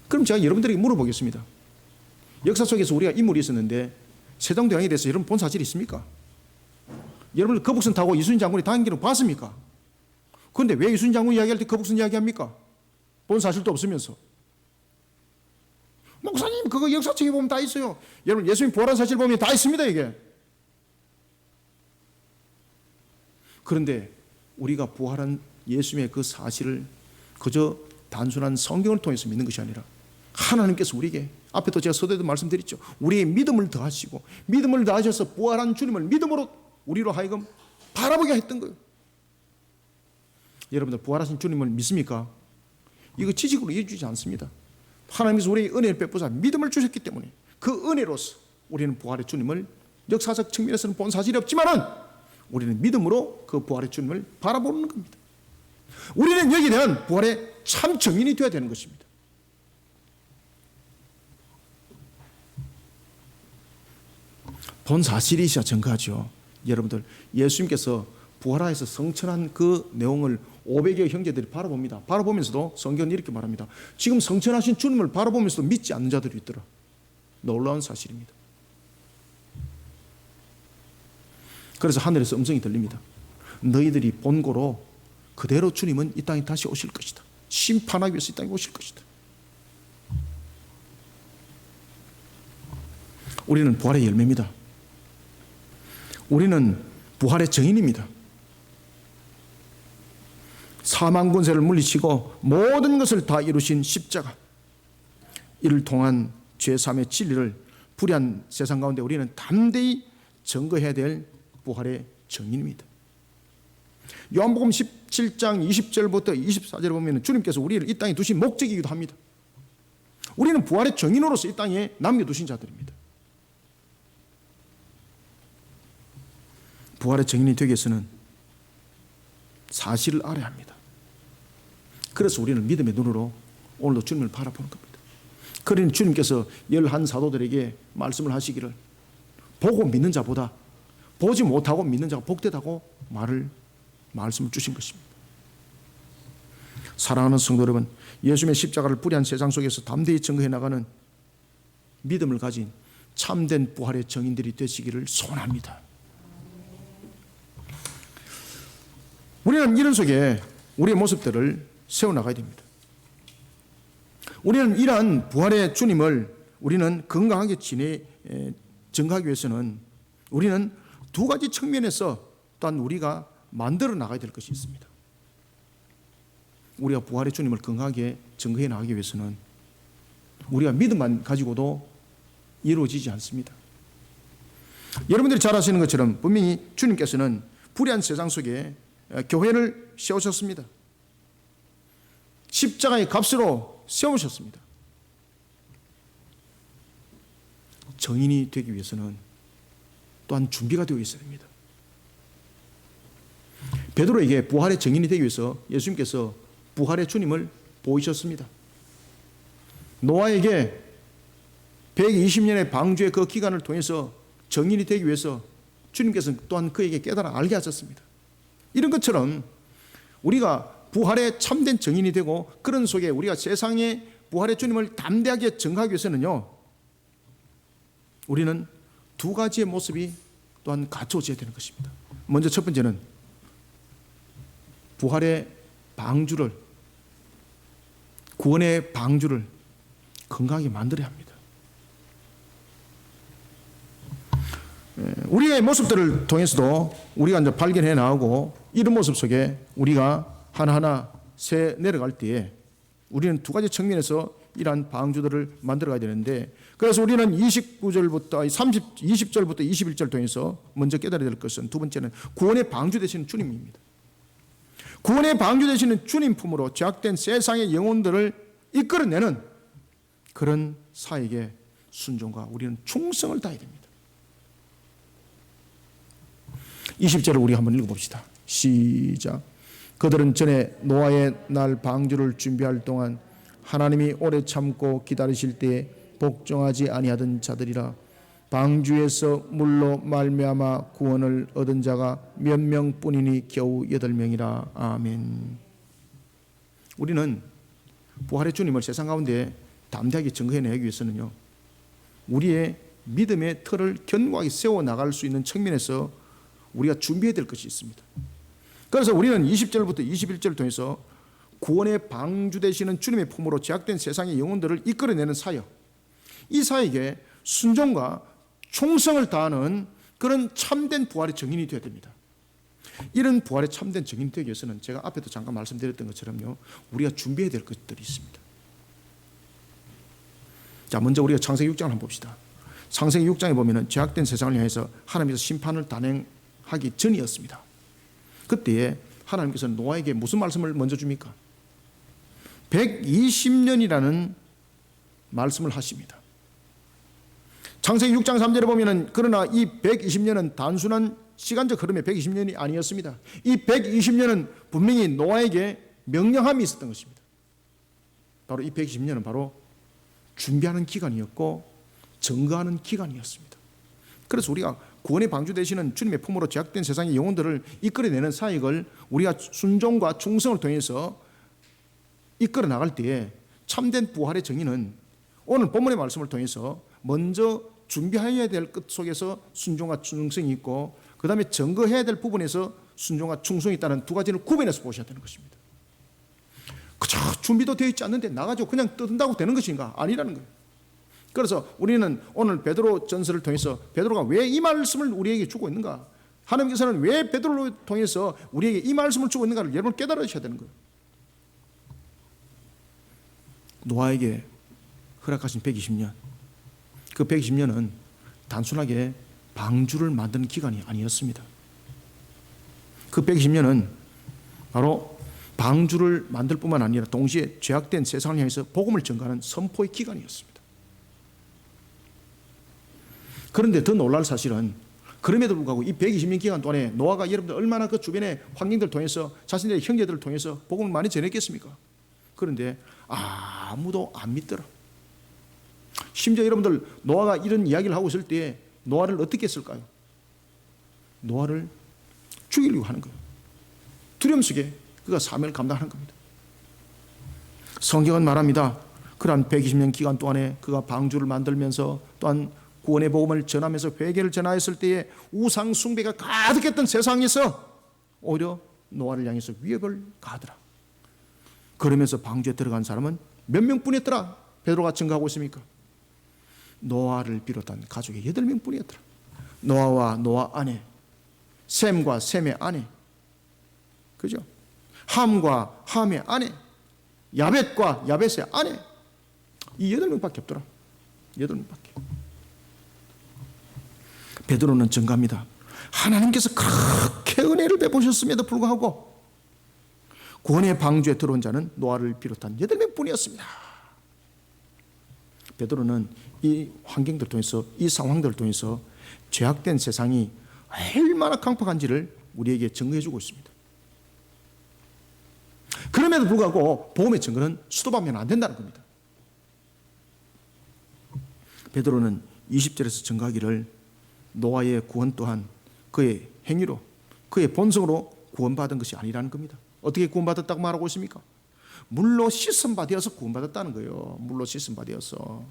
그럼 제가 여러분들에게 물어보겠습니다. 역사 속에서 우리가 인물이 있었는데 세종대왕에 대해서 여러분 본 사실이 있습니까? 여러분들 거북선 타고 이순신 장군이 다닌 길을 봤습니까? 그런데 왜 이순신 장군 이야기할 때 거북선 이야기합니까? 본 사실도 없으면서. 목사님 그거 역사책에 보면 다 있어요. 여러분 예수님 부활한 사실 보면 다 있습니다 이게. 그런데 우리가 부활한 예수님의 그 사실을 그저 단순한 성경을 통해서 믿는 것이 아니라 하나님께서 우리에게, 앞에도 제가 서두에도 말씀드렸죠, 우리의 믿음을 더하시고 믿음을 더하셔서 부활한 주님을 믿음으로 우리로 하여금 바라보게 했던 거예요. 여러분들 부활하신 주님을 믿습니까? 이거 지식으로 이해주지 않습니다. 하나님께서 우리에게 은혜를 베푸사 믿음을 주셨기 때문에 그 은혜로서 우리는 부활의 주님을 역사적 측면에서는 본 사실이 없지만은 우리는 믿음으로 그 부활의 주님을 바라보는 겁니다. 우리는 여기에 대한 부활의 참 증인이 되어야 되는 것입니다. 본 사실이셔야 증거하죠. 여러분들 예수님께서 부활하여서 성천한 그 내용을 500여 형제들이 바라봅니다. 바라보면서도 성경은 이렇게 말합니다. 지금 성천하신 주님을 바라보면서도 믿지 않는 자들이 있더라. 놀라운 사실입니다. 그래서 하늘에서 음성이 들립니다. 너희들이 본고로 그대로 주님은 이 땅에 다시 오실 것이다. 심판하기 위해서 이 땅에 오실 것이다. 우리는 부활의 열매입니다. 우리는 부활의 증인입니다. 사망 권세를 물리치고 모든 것을 다 이루신 십자가, 이를 통한 죄사함의 진리를 불의한 세상 가운데 우리는 담대히 증거해야 될 부활의 증인입니다. 요한복음 17장 20절부터 24절을 보면 주님께서 우리를 이 땅에 두신 목적이기도 합니다. 우리는 부활의 증인으로서 이 땅에 남겨두신 자들입니다. 부활의 증인이 되기 위해서는 사실을 알아야 합니다. 그래서 우리는 믿음의 눈으로 오늘도 주님을 바라보는 겁니다. 그러니 주님께서 11사도들에게 말씀을 하시기를 보고 믿는 자보다 보지 못하고 믿는 자가 복되다고 말씀을 주신 것입니다. 사랑하는 성도 여러분, 예수님의 십자가를 불의한 세상 속에서 담대히 증거해 나가는 믿음을 가진 참된 부활의 증인들이 되시기를 소원합니다. 우리는 이런 속에 우리의 모습들을 세워나가야 됩니다. 우리는 이러한 부활의 주님을 우리는 건강하게 증거하기 위해서는 우리는 두 가지 측면에서 또한 우리가 만들어 나가야 될 것이 있습니다. 우리가 부활의 주님을 건강하게 증거해 나가기 위해서는 우리가 믿음만 가지고도 이루어지지 않습니다. 여러분들이 잘 아시는 것처럼 분명히 주님께서는 불의한 세상 속에 교회를 세우셨습니다. 십자가의 값으로 세우셨습니다. 증인이 되기 위해서는 또한 준비가 되어 있어야 됩니다. 베드로에게 부활의 증인이 되기 위해서 예수님께서 부활의 주님을 보이셨습니다. 노아에게 120년의 방주의 그 기간을 통해서 증인이 되기 위해서 주님께서는 또한 그에게 깨달아 알게 하셨습니다. 이런 것처럼 우리가 부활의 참된 증인이 되고 그런 속에 우리가 세상에 부활의 주님을 담대하게 증거하기 위해서는요, 우리는 두 가지의 모습이 또한 갖춰져야 되는 것입니다. 먼저 첫 번째는 부활의 방주를, 구원의 방주를 건강하게 만들어야 합니다. 우리의 모습들을 통해서도 우리가 이제 발견해 나오고 이런 모습 속에 우리가 하나하나 새 내려갈 때에 우리는 두 가지 측면에서 이러한 방주들을 만들어 가야 되는데, 그래서 우리는 20절부터 21절 통해서 먼저 깨달아야 될 것은, 두 번째는 구원의 방주 되시는 주님입니다. 구원의 방주 되시는 주님 품으로 죄악된 세상의 영혼들을 이끌어내는 그런 사에게 순종과 우리는 충성을 다해야 됩니다. 20절을 우리 한번 읽어봅시다. 시작. 그들은 전에 노아의 날 방주를 준비할 동안 하나님이 오래 참고 기다리실 때에 복종하지 아니하던 자들이라. 방주에서 물로 말미암아 구원을 얻은 자가 몇 명뿐이니 겨우 8명이라. 아멘. 우리는 부활의 주님을 세상 가운데 담대하게 증거해내기 위해서는요, 우리의 믿음의 틀을 견고하게 세워나갈 수 있는 측면에서 우리가 준비해야 될 것이 있습니다. 그래서 우리는 20절부터 21절을 통해서 구원의 방주 되시는 주님의 품으로 제약된 세상의 영혼들을 이끌어내는 사역, 이 사역에 순종과 충성을 다하는 그런 참된 부활의 증인이 되어야 됩니다. 이런 부활의 참된 증인이 되기 위해서는 제가 앞에도 잠깐 말씀드렸던 것처럼요, 우리가 준비해야 될 것들이 있습니다. 자, 먼저 우리가 창세기 6장을 한번 봅시다. 창세기 6장에 보면은 죄악된 세상을 향해서 하나님께서 심판을 단행하기 전이었습니다. 그때에 하나님께서는 노아에게 무슨 말씀을 먼저 줍니까? 120년이라는 말씀을 하십니다. 창세기 6장 3절에 보면은 그러나 이 120년은 단순한 시간적 흐름의 120년이 아니었습니다. 이 120년은 분명히 노아에게 명령함이 있었던 것입니다. 바로 이 120년은 바로 준비하는 기간이었고 증거하는 기간이었습니다. 그래서 우리가 구원의 방주 되시는 주님의 품으로 제약된 세상의 영혼들을 이끌어내는 사역을 우리가 순종과 충성을 통해서 이끌어 나갈 때에 참된 부활의 정의는 오늘 본문의 말씀을 통해서 먼저 준비해야 될 것 속에서 순종과 충성이 있고, 그 다음에 증거해야 될 부분에서 순종과 충성이 있다는 두 가지를 구분해서 보셔야 되는 것입니다. 그저 준비도 되어 있지 않는데 나가지고 그냥 뜬다고 되는 것인가? 아니라는 거예요. 그래서 우리는 오늘 베드로 전서를 통해서 베드로가 왜 이 말씀을 우리에게 주고 있는가, 하나님께서는 왜 베드로를 통해서 우리에게 이 말씀을 주고 있는가를 여러분 깨달으셔야 되는 거예요. 노아에게 허락하신 120년, 그 120년은 단순하게 방주를 만드는 기간이 아니었습니다. 그 120년은 바로 방주를 만들 뿐만 아니라 동시에 죄악된 세상을 향해서 복음을 전가하는 선포의 기간이었습니다. 그런데 더 놀랄 사실은 그럼에도 불구하고 이 120년 기간 동안에 노아가 여러분들 얼마나 그 주변의 환경들을 통해서 자신들의 형제들을 통해서 복음을 많이 전했겠습니까? 그런데 아무도 안 믿더라. 심지어 여러분들 노아가 이런 이야기를 하고 있을 때에 노아를 어떻게 했을까요? 노아를 죽이려고 하는 거예요. 두려움 속에 그가 사명을 감당하는 겁니다. 성경은 말합니다. 그러한 120년 기간 동안에 그가 방주를 만들면서 또한 구원의 복음을 전하면서 회개를 전하였을 때에 우상 숭배가 가득했던 세상에서 오히려 노아를 향해서 위협을 가하더라. 그러면서 방주에 들어간 사람은 몇 명뿐이었더라? 베드로가 증거하고 있습니까? 노아를 비롯한 가족의 8명뿐이었더라. 노아와 노아 아내, 셈과 셈의 아내, 그죠? 함과 함의 아내, 야벳과 야벳의 아내, 이 8명밖에 없더라. 8명밖에. 베드로는 증거합니다. 하나님께서 그렇게 은혜를 베푸셨음에도 불구하고 구원의 방주에 들어온 자는 노아를 비롯한 8명뿐이었습니다. 베드로는 이 환경들을 통해서, 이 상황들을 통해서 죄악된 세상이 얼마나 강팍한지를 우리에게 증거해 주고 있습니다. 그럼에도 불구하고 복음의 증거는 수도하면 안 된다는 겁니다. 베드로는 20절에서 증거하기를 노아의 구원 또한 그의 행위로, 그의 본성으로 구원받은 것이 아니라는 겁니다. 어떻게 구원받았다고 말하고 있습니까? 물로 씻음 받아서 구원받았다는 거예요. 물로 씻음 받아서.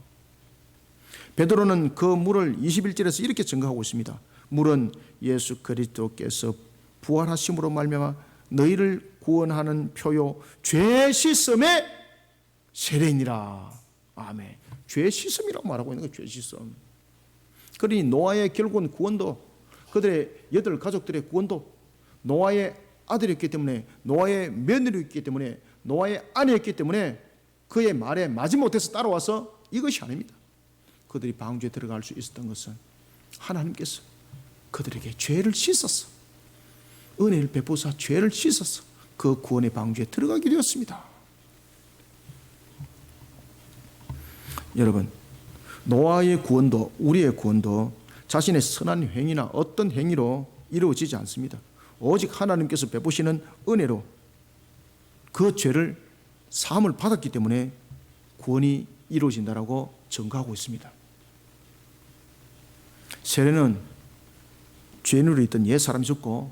베드로는 그 물을 21절에서 이렇게 증거하고 있습니다. 물은 예수 그리스도께서 부활하심으로 말미암아 너희를 구원하는 표요 죄 씻음의 세례니라. 아멘. 죄 씻음이라고 말하고 있는 거예요. 죄 씻음. 그러니 노아의 결국은 구원도, 그들의 8 가족들의 구원도 노아의 아들이었기 때문에, 노아의 며느리였기 때문에, 노아의 아내였기 때문에 그의 말에 마지못해서 따라와서 이것이 아닙니다. 그들이 방주에 들어갈 수 있었던 것은 하나님께서 그들에게 죄를 씻어서, 은혜를 베푸사 죄를 씻어서 그 구원의 방주에 들어가게 되었습니다. 여러분, 노아의 구원도, 우리의 구원도 자신의 선한 행위나 어떤 행위로 이루어지지 않습니다. 오직 하나님께서 베푸시는 은혜로 그 죄를 사함을 받았기 때문에 구원이 이루어진다라고 증거하고 있습니다. 세례는 죄인으로 있던 옛 사람이 죽고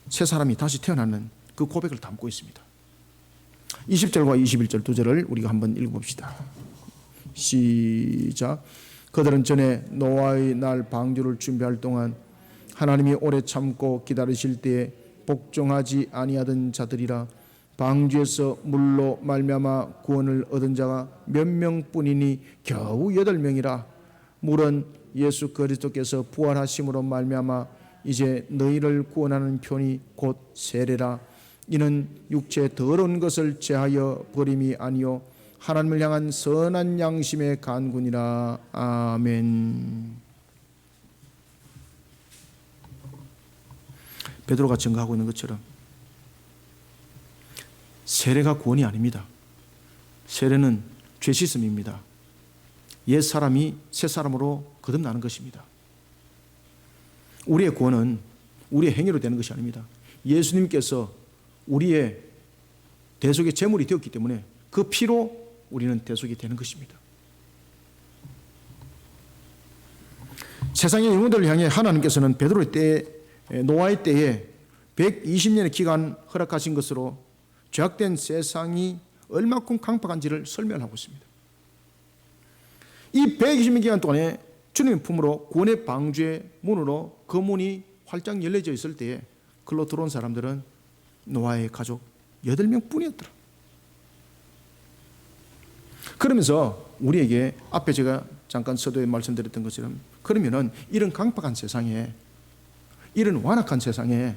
새 사람이 다시 태어나는 그 고백을 담고 있습니다. 20절과 21절 두 절을 우리가 한번 읽어봅시다. 시작. 그들은 전에 노아의 날 방주를 준비할 동안 하나님이 오래 참고 기다리실 때에 복종하지 아니하던 자들이라. 방주에서 물로 말미암아 구원을 얻은 자가 몇 명뿐이니 겨우 8명이라. 물은 예수 그리스도께서 부활하심으로 말미암아 이제 너희를 구원하는 편이 곧 세례라. 이는 육체 더러운 것을 제하여 버림이 아니요 하나님을 향한 선한 양심의 간군이라. 아멘. 베드로가 증거하고 있는 것처럼 세례가 구원이 아닙니다. 세례는 죄 씻음입니다. 옛 사람이 새 사람으로 거듭나는 것입니다. 우리의 구원은 우리의 행위로 되는 것이 아닙니다. 예수님께서 우리의 대속의 제물이 되었기 때문에 그 피로 우리는 대속이 되는 것입니다. 세상의 영혼들을 향해 하나님께서는 베드로의 때에, 노아의 때에 120년의 기간 허락하신 것으로 죄악된 세상이 얼마큼 강팍한지를 설명하고 있습니다. 이 120년 기간 동안에 주님의 품으로 구원의 방주의 문으로 그 문이 활짝 열려져 있을 때에 글로 들어온 사람들은 노아의 가족 8명 뿐이었더라. 그러면서 우리에게 앞에 제가 잠깐 서두에 말씀드렸던 것처럼 그러면은 이런 강팍한 세상에, 이런 완악한 세상에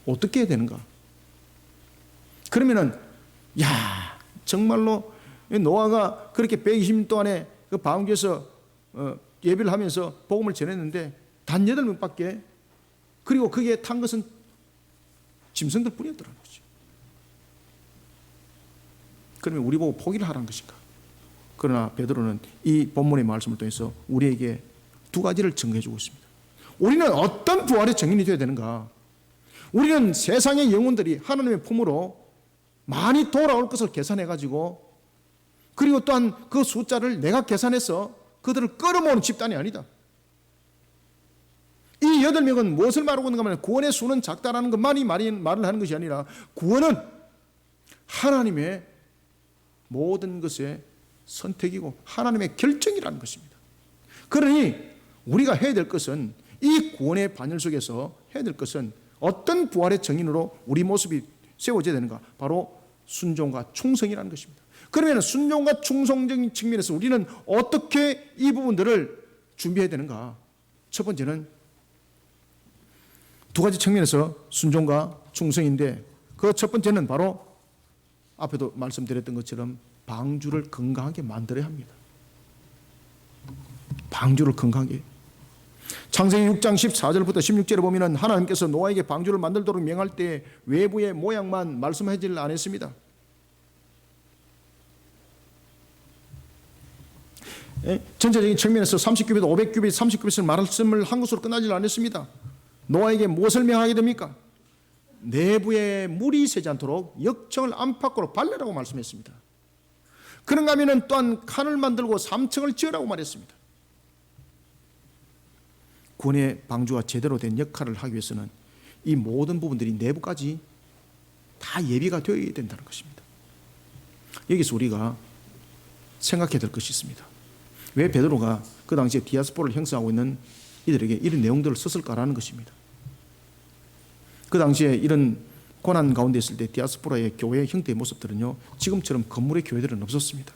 어떻게 해야 되는가? 그러면은 정말로 노아가 그렇게 120년 동안에 그 방주에서 예배를 하면서 복음을 전했는데 단 8명밖에, 그리고 거기에 탄 것은 짐승들 뿐이었더라는 거죠. 그러면 우리 보고 포기를 하라는 것인가? 그러나 베드로는 이 본문의 말씀을 통해서 우리에게 두 가지를 증거해 주고 있습니다. 우리는 어떤 부활의 증인이 되어야 되는가? 우리는 세상의 영혼들이 하나님의 품으로 많이 돌아올 것을 계산해 가지고, 그리고 또한 그 숫자를 내가 계산해서 그들을 끌어모으는 집단이 아니다. 이 8명은 무엇을 말하고 있는가 하면 구원의 수는 작다라는 것만이 말을 하는 것이 아니라 구원은 하나님의 모든 것의 선택이고 하나님의 결정이라는 것입니다. 그러니 우리가 해야 될 것은, 이 구원의 반열 속에서 해야 될 것은 어떤 부활의 증인으로 우리 모습이 세워져야 되는가? 바로 순종과 충성이라는 것입니다. 그러면 순종과 충성적인 측면에서 우리는 어떻게 이 부분들을 준비해야 되는가? 첫 번째는 두 가지 측면에서 순종과 충성인데, 그 첫 번째는 바로 앞에도 말씀드렸던 것처럼 방주를 건강하게 만들어야 합니다. 방주를 건강하게. 창세기 6장 14절부터 16절에 보면 하나님께서 노아에게 방주를 만들도록 명할 때 외부의 모양만 말씀하지를 않았습니다. 전체적인 측면에서 30규빗, 500규빗, 30규빗을 말씀을 한 것으로 끝나지 않았습니다. 노아에게 무엇을 명하게 됩니까? 내부에 물이 새지 않도록 역청을 안팎으로 발라라고 말씀했습니다. 그런가 하면 또한 칸을 만들고 3층을 지으라고 말했습니다. 구원의 방주가 제대로 된 역할을 하기 위해서는 이 모든 부분들이 내부까지 다 예비가 되어야 된다는 것입니다. 여기서 우리가 생각해야 될 것이 있습니다. 왜 베드로가 그 당시에 디아스포라를 형성하고 있는 이들에게 이런 내용들을 썼을까라는 것입니다. 그 당시에 이런 고난 가운데 있을 때 디아스포라의 교회의 형태의 모습들은요, 지금처럼 건물의 교회들은 없었습니다.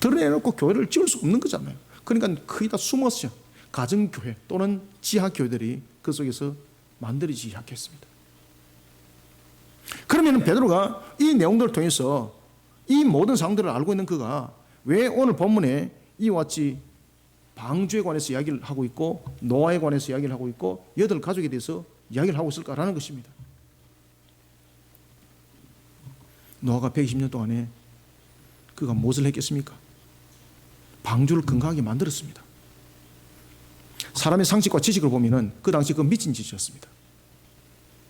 드러내놓고 교회를 지을 수 없는 거잖아요. 그러니까 거의 다 숨었어요. 가정교회 또는 지하교회들이 그 속에서 만들어지기 시작했습니다. 그러면 베드로가 이 내용들을 통해서 이 모든 상황들을 알고 있는 그가 왜 오늘 본문에 이와 같이 방주에 관해서 이야기를 하고 있고 노아에 관해서 이야기를 하고 있고 8가족에 대해서 이야기를 하고 있을까라는 것입니다. 노아가 120년 동안에 그가 무엇을 했겠습니까? 방주를 건강하게 만들었습니다. 사람의 상식과 지식을 보면은 그 당시 그 미친 짓이었습니다.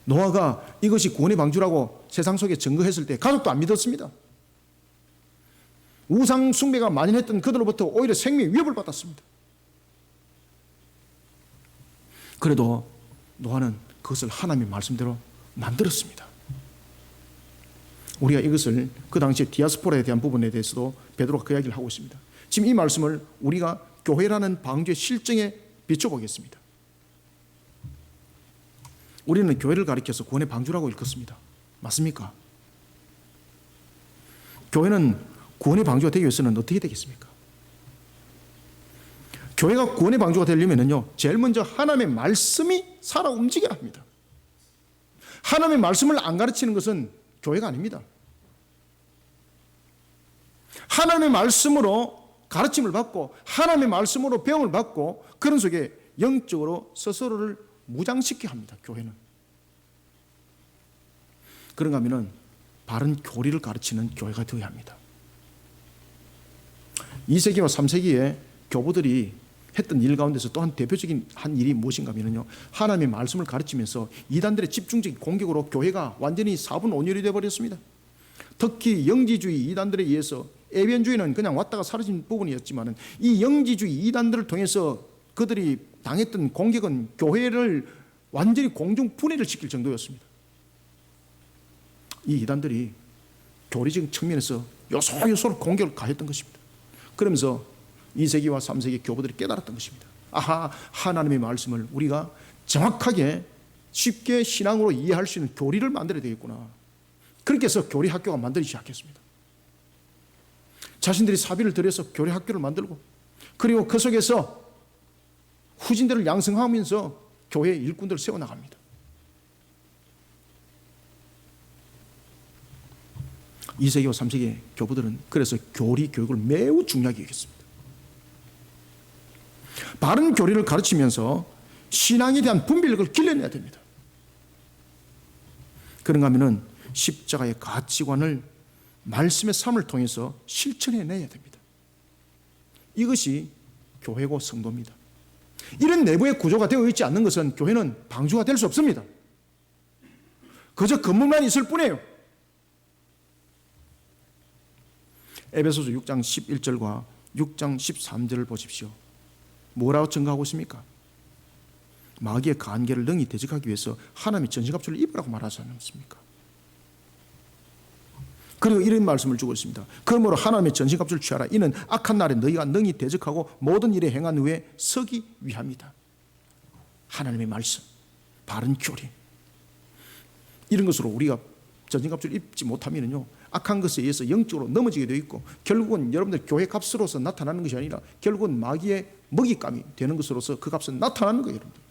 노아가 이것이 구원의 방주라고 세상 속에 증거했을 때 가족도 안 믿었습니다. 우상 숭배가 만연했던 그들로부터 오히려 생명의 위협을 받았습니다. 그래도 노아는 그것을 하나님의 말씀대로 만들었습니다. 우리가 이것을 그 당시에 디아스포라에 대한 부분에 대해서도 베드로가 그 이야기를 하고 있습니다. 지금 이 말씀을 우리가 교회라는 방주의 실정에 비춰보겠습니다. 우리는 교회를 가리켜서 구원의 방주라고 일컫습니다. 맞습니까? 교회는 구원의 방주가 되기 위해서는 어떻게 되겠습니까? 교회가 구원의 방주가 되려면요, 제일 먼저 하나님의 말씀이 살아 움직여야 합니다. 하나님의 말씀을 안 가르치는 것은 교회가 아닙니다. 하나님의 말씀으로 가르침을 받고 하나님의 말씀으로 배움을 받고 그런 속에 영적으로 스스로를 무장시켜야 합니다. 교회는. 그런가 하면 바른 교리를 가르치는 교회가 되어야 합니다. 2세기와 3세기에 교부들이 했던 일 가운데서 또한 대표적인 한 일이 무엇인가 하면요, 하나님의 말씀을 가르치면서 이단들의 집중적인 공격으로 교회가 완전히 4분 5멸이 되어버렸습니다. 특히 영지주의 이단들에 의해서, 에비언주의는 그냥 왔다가 사라진 부분이었지만 이 영지주의 이단들을 통해서 그들이 당했던 공격은 교회를 완전히 공중 분해를 시킬 정도였습니다. 이 이단들이 교리적인 측면에서 요소요소로 공격을 가했던 것입니다. 그러면서 2세기와 3세기 교부들이 깨달았던 것입니다. 아하, 하나님의 말씀을 우리가 정확하게 쉽게 신앙으로 이해할 수 있는 교리를 만들어야 되겠구나. 그렇게 해서 교리 학교가 만들기 시작했습니다. 자신들이 사비를 들여서 교리 학교를 만들고, 그리고 그 속에서 후진들을 양성하면서 교회 일꾼들을 세워나갑니다. 2세기와 3세기 교부들은 그래서 교리 교육을 매우 중요하게 여겼습니다. 바른 교리를 가르치면서 신앙에 대한 분별력을 길러내야 됩니다. 그런가 하면 십자가의 가치관을 말씀의 삶을 통해서 실천해내야 됩니다. 이것이 교회고 성도입니다. 이런 내부의 구조가 되어 있지 않는 것은 교회는 방주가 될 수 없습니다. 그저 건물만 있을 뿐이에요. 에베소서 6장 11절과 6장 13절을 보십시오. 뭐라고 증거하고 있습니까? 마귀의 간계를 능히 대적하기 위해서 하나님의 전신갑주를 입으라고 말하지 않습니까? 그리고 이런 말씀을 주고 있습니다. 그러므로 하나님의 전신갑주를 취하라. 이는 악한 날에 너희가 능히 대적하고 모든 일에 행한 후에 서기 위함이다. 하나님의 말씀, 바른 교리, 이런 것으로 우리가 전신갑주를 입지 못하면요, 악한 것에 의해서 영적으로 넘어지게 되어 있고, 결국은 여러분들 교회 값으로서 나타나는 것이 아니라 결국은 마귀의 먹잇감이 되는 것으로서 그 값은 나타나는 거예요, 여러분들.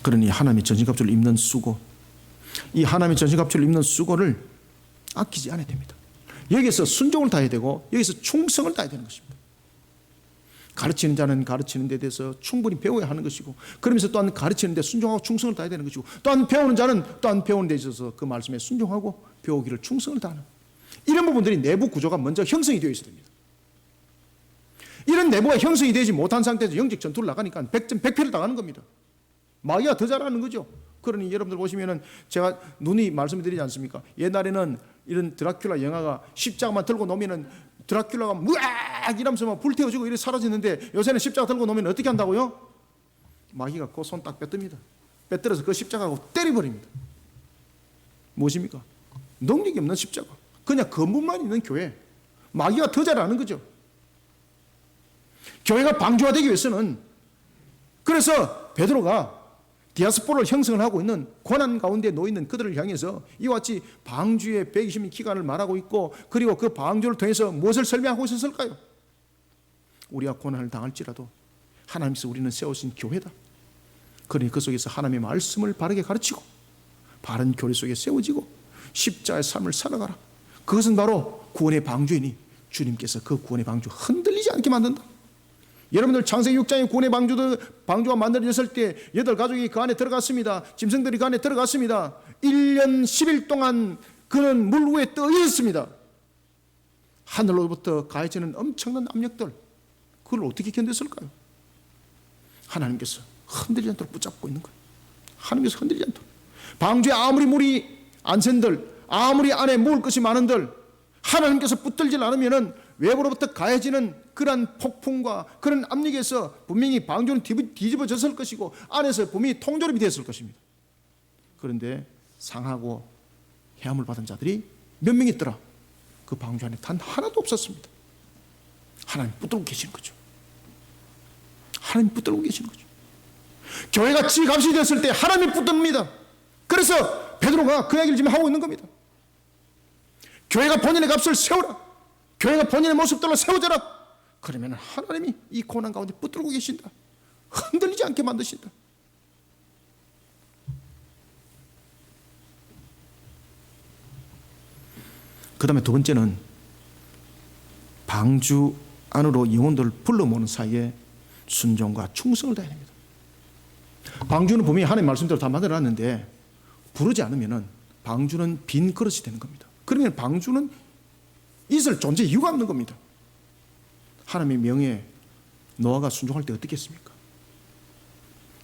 그러니 하나님의 전신갑주를 입는 수고, 이 하나님의 전신갑주를 입는 수고를 아끼지 않아야 됩니다. 여기서 순종을 다해야 되고 여기서 충성을 다해야 되는 것입니다. 가르치는 자는 가르치는 데 대해서 충분히 배워야 하는 것이고, 그러면서 또한 가르치는 데 순종하고 충성을 다해야 되는 것이고, 또한 배우는 자는 또한 배우는 데 있어서 그 말씀에 순종하고 배우기를 충성을 다하는, 이런 부분들이 내부 구조가 먼저 형성이 되어 있어야 됩니다. 이런 내부가 형성이 되지 못한 상태에서 영적 전투를 나가니까 100점 100패를 당하는 겁니다. 마귀가 더 잘하는 거죠. 그러니 여러분들 보시면은 제가 눈이 말씀드리지 않습니까? 옛날에는 이런 드라큘라 영화가 십자가만 들고 놓으면은 드라큘라가 무악 이러면서 막 불태워지고 이렇게 사라지는데, 요새는 십자가 들고 놓으면 어떻게 한다고요? 마귀가 그 손 딱 뺏듭니다. 뺏들어서 그 십자가하고 때려버립니다. 무엇입니까? 능력이 없는 십자가, 그냥 건물만 있는 교회. 마귀가 더 잘하는 거죠. 교회가 방주화되기 위해서는, 그래서 베드로가 디아스포라를 형성을 하고 있는 고난 가운데 놓이는 그들을 향해서 이와 같이 방주의 120일 기간을 말하고 있고, 그리고 그 방주를 통해서 무엇을 설명하고 있었을까요? 우리가 고난을 당할지라도 하나님께서 우리는 세우신 교회다. 그러니 그 속에서 하나님의 말씀을 바르게 가르치고 바른 교리 속에 세워지고 십자가의 삶을 살아가라. 그것은 바로 구원의 방주이니 주님께서 그 구원의 방주 흔들리지 않게 만든다. 여러분들 창세기 6장의 구원의 방주가 만들어졌을 때 8가족이 그 안에 들어갔습니다. 짐승들이 그 안에 들어갔습니다. 1년 10일 동안 그는 물 위에 떠 있었습니다. 하늘로부터 가해지는 엄청난 압력들, 그걸 어떻게 견뎠을까요? 하나님께서 흔들리지 않도록 붙잡고 있는 거예요. 하나님께서 흔들리지 않도록. 방주에 아무리 물이 안 샌들, 아무리 안에 먹을 것이 많은들, 하나님께서 붙들지 않으면은 외부로부터 가해지는 그러한 폭풍과 그런 압력에서 분명히 방주는 뒤집어졌을 것이고 안에서 분명히 통조림이 됐을 것입니다. 그런데 상하고 해함을 받은 자들이 몇 명 있더라? 그 방주 안에 단 하나도 없었습니다. 하나님 붙들고 계시는 거죠. 하나님 붙들고 계시는 거죠. 교회가 지값이 되었을 때 하나님이 붙듭니다. 그래서 베드로가 그 이야기를 지금 하고 있는 겁니다. 교회가 본인의 값을 세우라. 교회가 본인의 모습들로 세워져라. 그러면 하나님이 이 고난 가운데 붙들고 계신다. 흔들리지 않게 만드신다. 그 다음에 두 번째는 방주 안으로 영혼들을 불러 모으는 사이에 순종과 충성을 다해야 됩니다. 방주는 분명히 하나님 말씀대로 다 만들어놨는데 부르지 않으면 방주는 빈 그릇이 되는 겁니다. 그러면 방주는 있을 존재 이유가 없는 겁니다. 하나님의 명예에 노아가 순종할 때 어떻게 했습니까?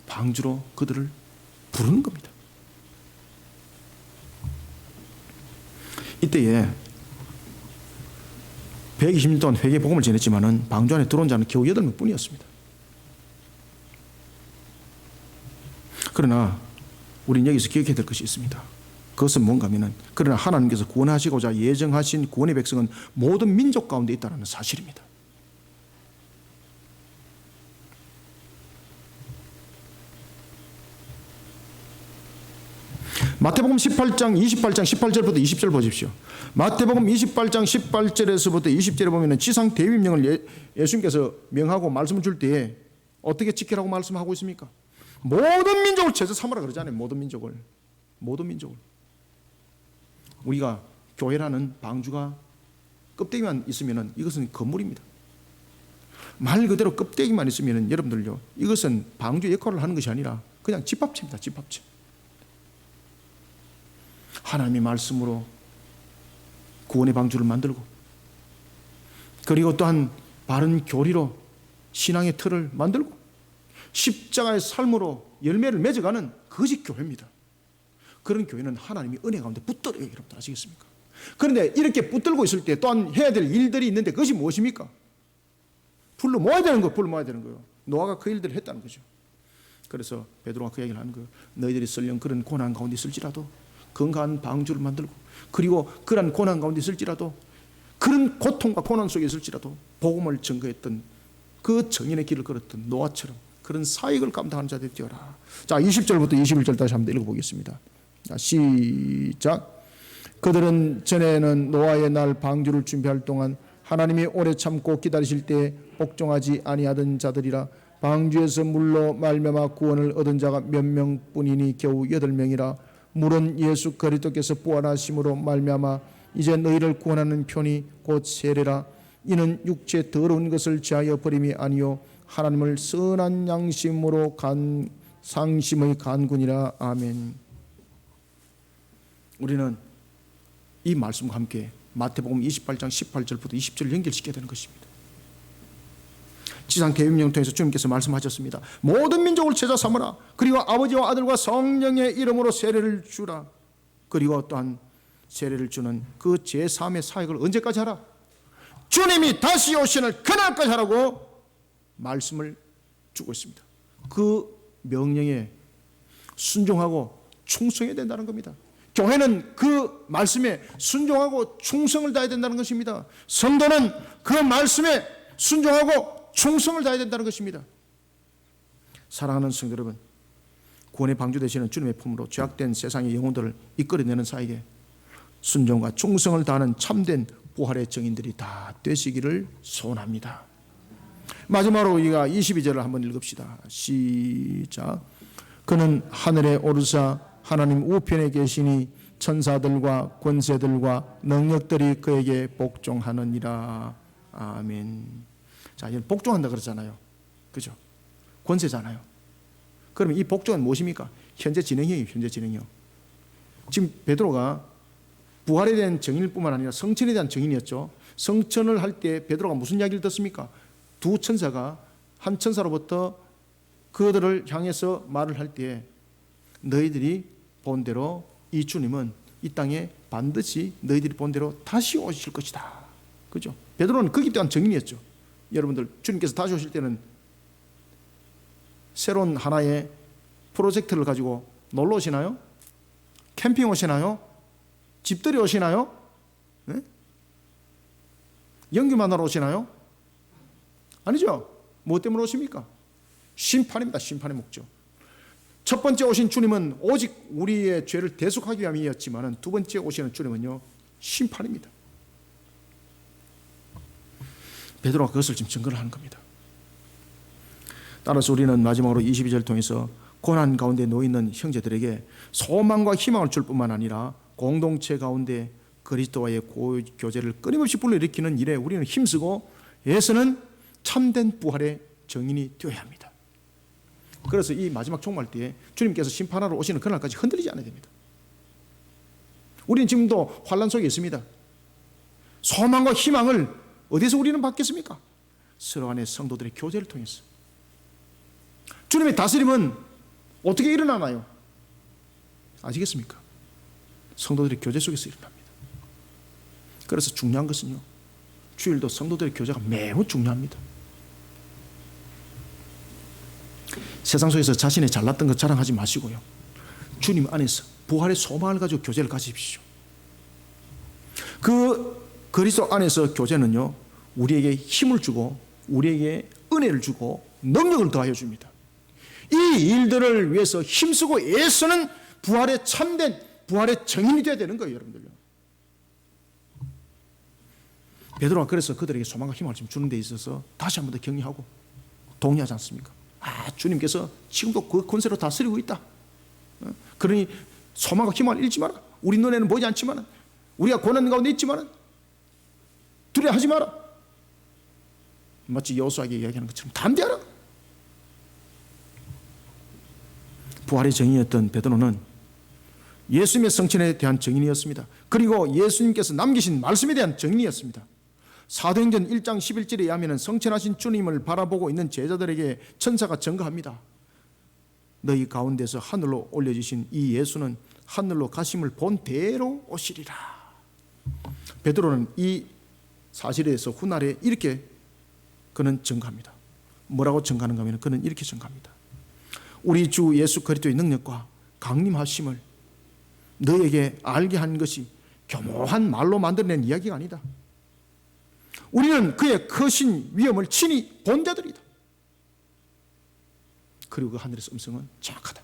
방주로 그들을 부르는 겁니다. 이때에 120년 동안 회개 복음을 전했지만은 방주 안에 들어온 자는 겨우 8명 뿐이었습니다. 그러나 우리는 여기서 기억해야 될 것이 있습니다. 그것은 뭔가 하면은 그러나 하나님께서 구원하시고자 예정하신 구원의 백성은 모든 민족 가운데 있다는 사실입니다. 마태복음 18장 18절부터 20절 보십시오. 마태복음 28장 18절에서부터 20절에 보면 지상 대위명을 예수님께서 명하고 말씀을 줄 때에 어떻게 지키라고 말씀하고 있습니까? 모든 민족을 제자 삼으라 그러잖아요. 모든 민족을. 우리가 교회라는 방주가 껍데기만 있으면 이것은 건물입니다. 말 그대로 껍데기만 있으면 여러분들요, 이것은 방주 역할을 하는 것이 아니라 그냥 집합체입니다. 집합체. 하나님의 말씀으로 구원의 방주를 만들고, 그리고 또한 바른 교리로 신앙의 틀을 만들고, 십자가의 삶으로 열매를 맺어가는 그것이 교회입니다. 그런 교회는 하나님이 은혜 가운데 붙들어요. 여러분들 아시겠습니까? 그런데 이렇게 붙들고 있을 때 또한 해야 될 일들이 있는데 그것이 무엇입니까? 불러 모아야 되는 거예요. 노아가 그 일들을 했다는 거죠. 그래서 베드로가 그 얘기를 하는 거예요. 너희들이 설령 그런 고난 가운데 있을지라도 건강한 방주를 만들고, 그리고 그런 고난 가운데 있을지라도, 그런 고통과 고난 속에 있을지라도 복음을 증거했던 그 정인의 길을 걸었던 노아처럼 그런 사역을 감당하는 자들이 되어라. 자, 20절부터 21절 다시 한번 읽어보겠습니다. 자, 시작. 그들은 전에는 노아의 날 방주를 준비할 동안 하나님이 오래 참고 기다리실 때 복종하지 아니하던 자들이라. 방주에서 물로 말미암아 구원을 얻은 자가 몇 명뿐이니 겨우 8명이라. 물은 예수 그리스도께서 부활하심으로 말미암아 이제 너희를 구원하는 편이 곧 세례라. 이는 육체 더러운 것을 제하여 버림이 아니요 하나님을 선한 양심으로 상심의 간군이라. 아멘. 우리는 이 말씀과 함께 마태복음 28장 18절부터 20절을 연결시켜야 되는 것입니다. 지상 대위명을 통해서 주님께서 말씀하셨습니다. 모든 민족을 제자 삼으라. 그리고 아버지와 아들과 성령의 이름으로 세례를 주라. 그리고 또한 세례를 주는 그 제3의 사역을 언제까지 하라? 주님이 다시 오시는 그날까지 하라고 말씀을 주고 있습니다. 그 명령에 순종하고 충성해야 된다는 겁니다. 교회는 그 말씀에 순종하고 충성을 다해야 된다는 것입니다. 성도는 그 말씀에 순종하고 충성을 다해야 된다는 것입니다. 사랑하는 성도 여러분, 구원의 방주 되시는 주님의 품으로 죄악된 세상의 영혼들을 이끌어내는 사이에 순종과 충성을 다하는 참된 부활의 증인들이 다 되시기를 소원합니다. 마지막으로 우리가 22절을 한번 읽읍시다. 시작. 그는 하늘에 오르사 하나님 우편에 계시니 천사들과 권세들과 능력들이 그에게 복종하느니라. 아멘. 자, 복종한다 그러잖아요. 그죠? 권세잖아요. 그러면 이 복종은 무엇입니까? 현재 진행형이에요. 현재 진행형. 지금 베드로가 부활에 대한 증인일 뿐만 아니라 성천에 대한 증인이었죠. 성천을 할 때 베드로가 무슨 이야기를 듣습니까? 두 천사가 한 천사로부터 그들을 향해서 말을 할 때 너희들이 본 대로 이 주님은 이 땅에 반드시 너희들이 본 대로 다시 오실 것이다. 그죠? 베드로는 거기에 대한 증인이었죠. 여러분들, 주님께서 다시 오실 때는 새로운 하나의 프로젝트를 가지고 놀러 오시나요? 캠핑 오시나요? 집들이 오시나요? 네? 연기 만나러 오시나요? 아니죠. 무엇 때문에 오십니까? 심판입니다. 심판의 목적. 첫 번째 오신 주님은 오직 우리의 죄를 대속하기 위함이었지만 두 번째 오시는 주님은요, 심판입니다. 베드로가 그것을 지금 증거를 하는 겁니다. 따라서 우리는 마지막으로 22절 통해서 고난 가운데 놓여있는 형제들에게 소망과 희망을 줄 뿐만 아니라 공동체 가운데 그리스도와의 교제를 끊임없이 불러일으키는 일에 우리는 힘쓰고 애쓰는 참된 부활의 증인이 되어야 합니다. 그래서 이 마지막 종말 때에 주님께서 심판하러 오시는 그날까지 흔들리지 않아야 됩니다. 우리는 지금도 환난 속에 있습니다. 소망과 희망을 어디서 우리는 받겠습니까? 서로 안의 성도들의 교제를 통해서. 주님의 다스림은 어떻게 일어나나요? 아시겠습니까? 성도들의 교제 속에서 일어납니다. 그래서 중요한 것은요, 주일도 성도들의 교제가 매우 중요합니다. 세상 속에서 자신의 잘났던 것 자랑하지 마시고요, 주님 안에서 부활의 소망을 가지고 교제를 가지십시오. 그 그리스도 안에서 교제는요, 우리에게 힘을 주고 우리에게 은혜를 주고 능력을 더하여 줍니다. 이 일들을 위해서 힘쓰고 애쓰는 부활의 참된 부활의 증인이 되어야 되는 거예요, 여러분들요. 베드로가 그래서 그들에게 소망과 희망을 주는 데 있어서 다시 한 번 더 격려하고 동의하지 않습니까? 주님께서 지금도 그 권세로 다스리고 있다. 그러니 소망과 희망을 잃지 마라. 우리 눈에는 보이지 않지만, 우리가 고난 가운데 있지만 두려워하지 마라. 마치 여호수아에게 이야기하는 것처럼 담대하라. 부활의 증인이었던 베드로는 예수님의 성천에 대한 증인이었습니다. 그리고 예수님께서 남기신 말씀에 대한 증인이었습니다. 사도행전 1장 11절에 의하면 성천하신 주님을 바라보고 있는 제자들에게 천사가 증거합니다. 너희 가운데서 하늘로 올려주신 이 예수는 하늘로 가심을 본 대로 오시리라. 베드로는 이 사실에 대해서 훗날에 이렇게 그는 증거합니다. 뭐라고 증거하는가 하면 그는 이렇게 증거합니다. 우리 주 예수 그리스도의 능력과 강림하심을 너에게 알게 한 것이 교모한 말로 만들어낸 이야기가 아니다. 우리는 그의 크신 위엄을 친히 본 자들이다. 그리고 그 하늘의 음성은 정확하다.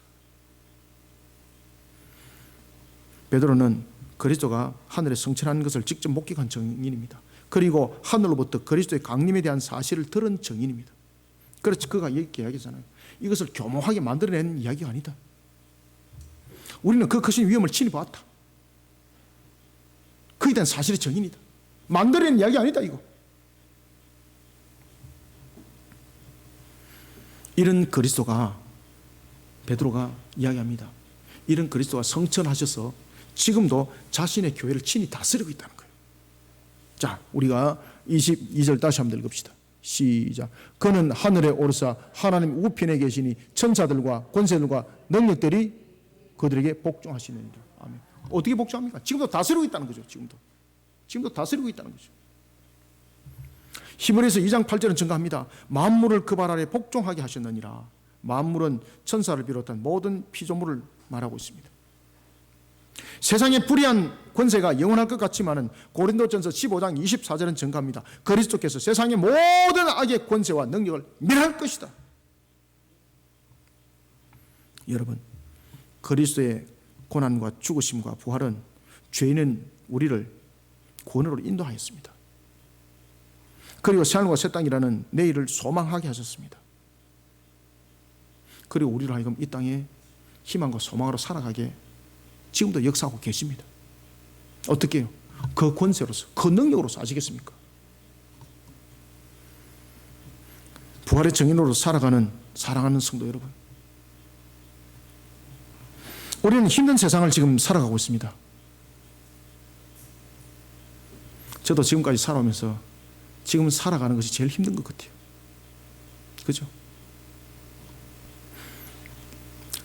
베드로는 그리스도가 하늘에 성천한 것을 직접 목격한 증인입니다. 그리고 하늘로부터 그리스도의 강림에 대한 사실을 들은 증인입니다. 그렇지, 그가 이렇게 이야기하잖아요. 이것을 교모하게 만들어낸 이야기가 아니다. 우리는 그 크신 위엄을 친히 봤다. 그에 대한 사실의 증인이다. 만들어낸 이야기 아니다, 이거. 이런 그리스도가, 베드로가 이야기합니다. 이런 그리스도가 성천하셔서 지금도 자신의 교회를 친히 다스리고 있다는 거예요. 자, 우리가 22절 다시 한번 읽읍시다. 시작. 그는 하늘에 오르사 하나님 우편에 계시니 천사들과 권세들과 능력들이 그들에게 복종하시느니라. 아멘. 어떻게 복종합니까? 지금도 다스리고 있다는 거죠. 지금도 다스리고 있다는 거죠. 히브리서 2장 8절은 증거합니다. 만물을 그 발 아래 복종하게 하셨느니라. 만물은 천사를 비롯한 모든 피조물을 말하고 있습니다. 세상의 불의한 권세가 영원할 것 같지만은 고린도전서 15장 24절은 증거합니다. 그리스도께서 세상의 모든 악의 권세와 능력을 멸할 것이다. 여러분, 그리스도의 고난과 죽으심과 부활은 죄인은 우리를 구원으로 인도하였습니다. 그리고 새하늘과 새 땅이라는 내일을 소망하게 하셨습니다. 그리고 우리로 하여금 이 땅에 희망과 소망으로 살아가게 지금도 역사하고 계십니다. 어떻게 해요? 그 권세로서, 그 능력으로서. 아시겠습니까? 부활의 증인으로 살아가는 사랑하는 성도 여러분, 우리는 힘든 세상을 지금 살아가고 있습니다. 저도 지금까지 살아오면서 지금 살아가는 것이 제일 힘든 것 같아요. 그죠?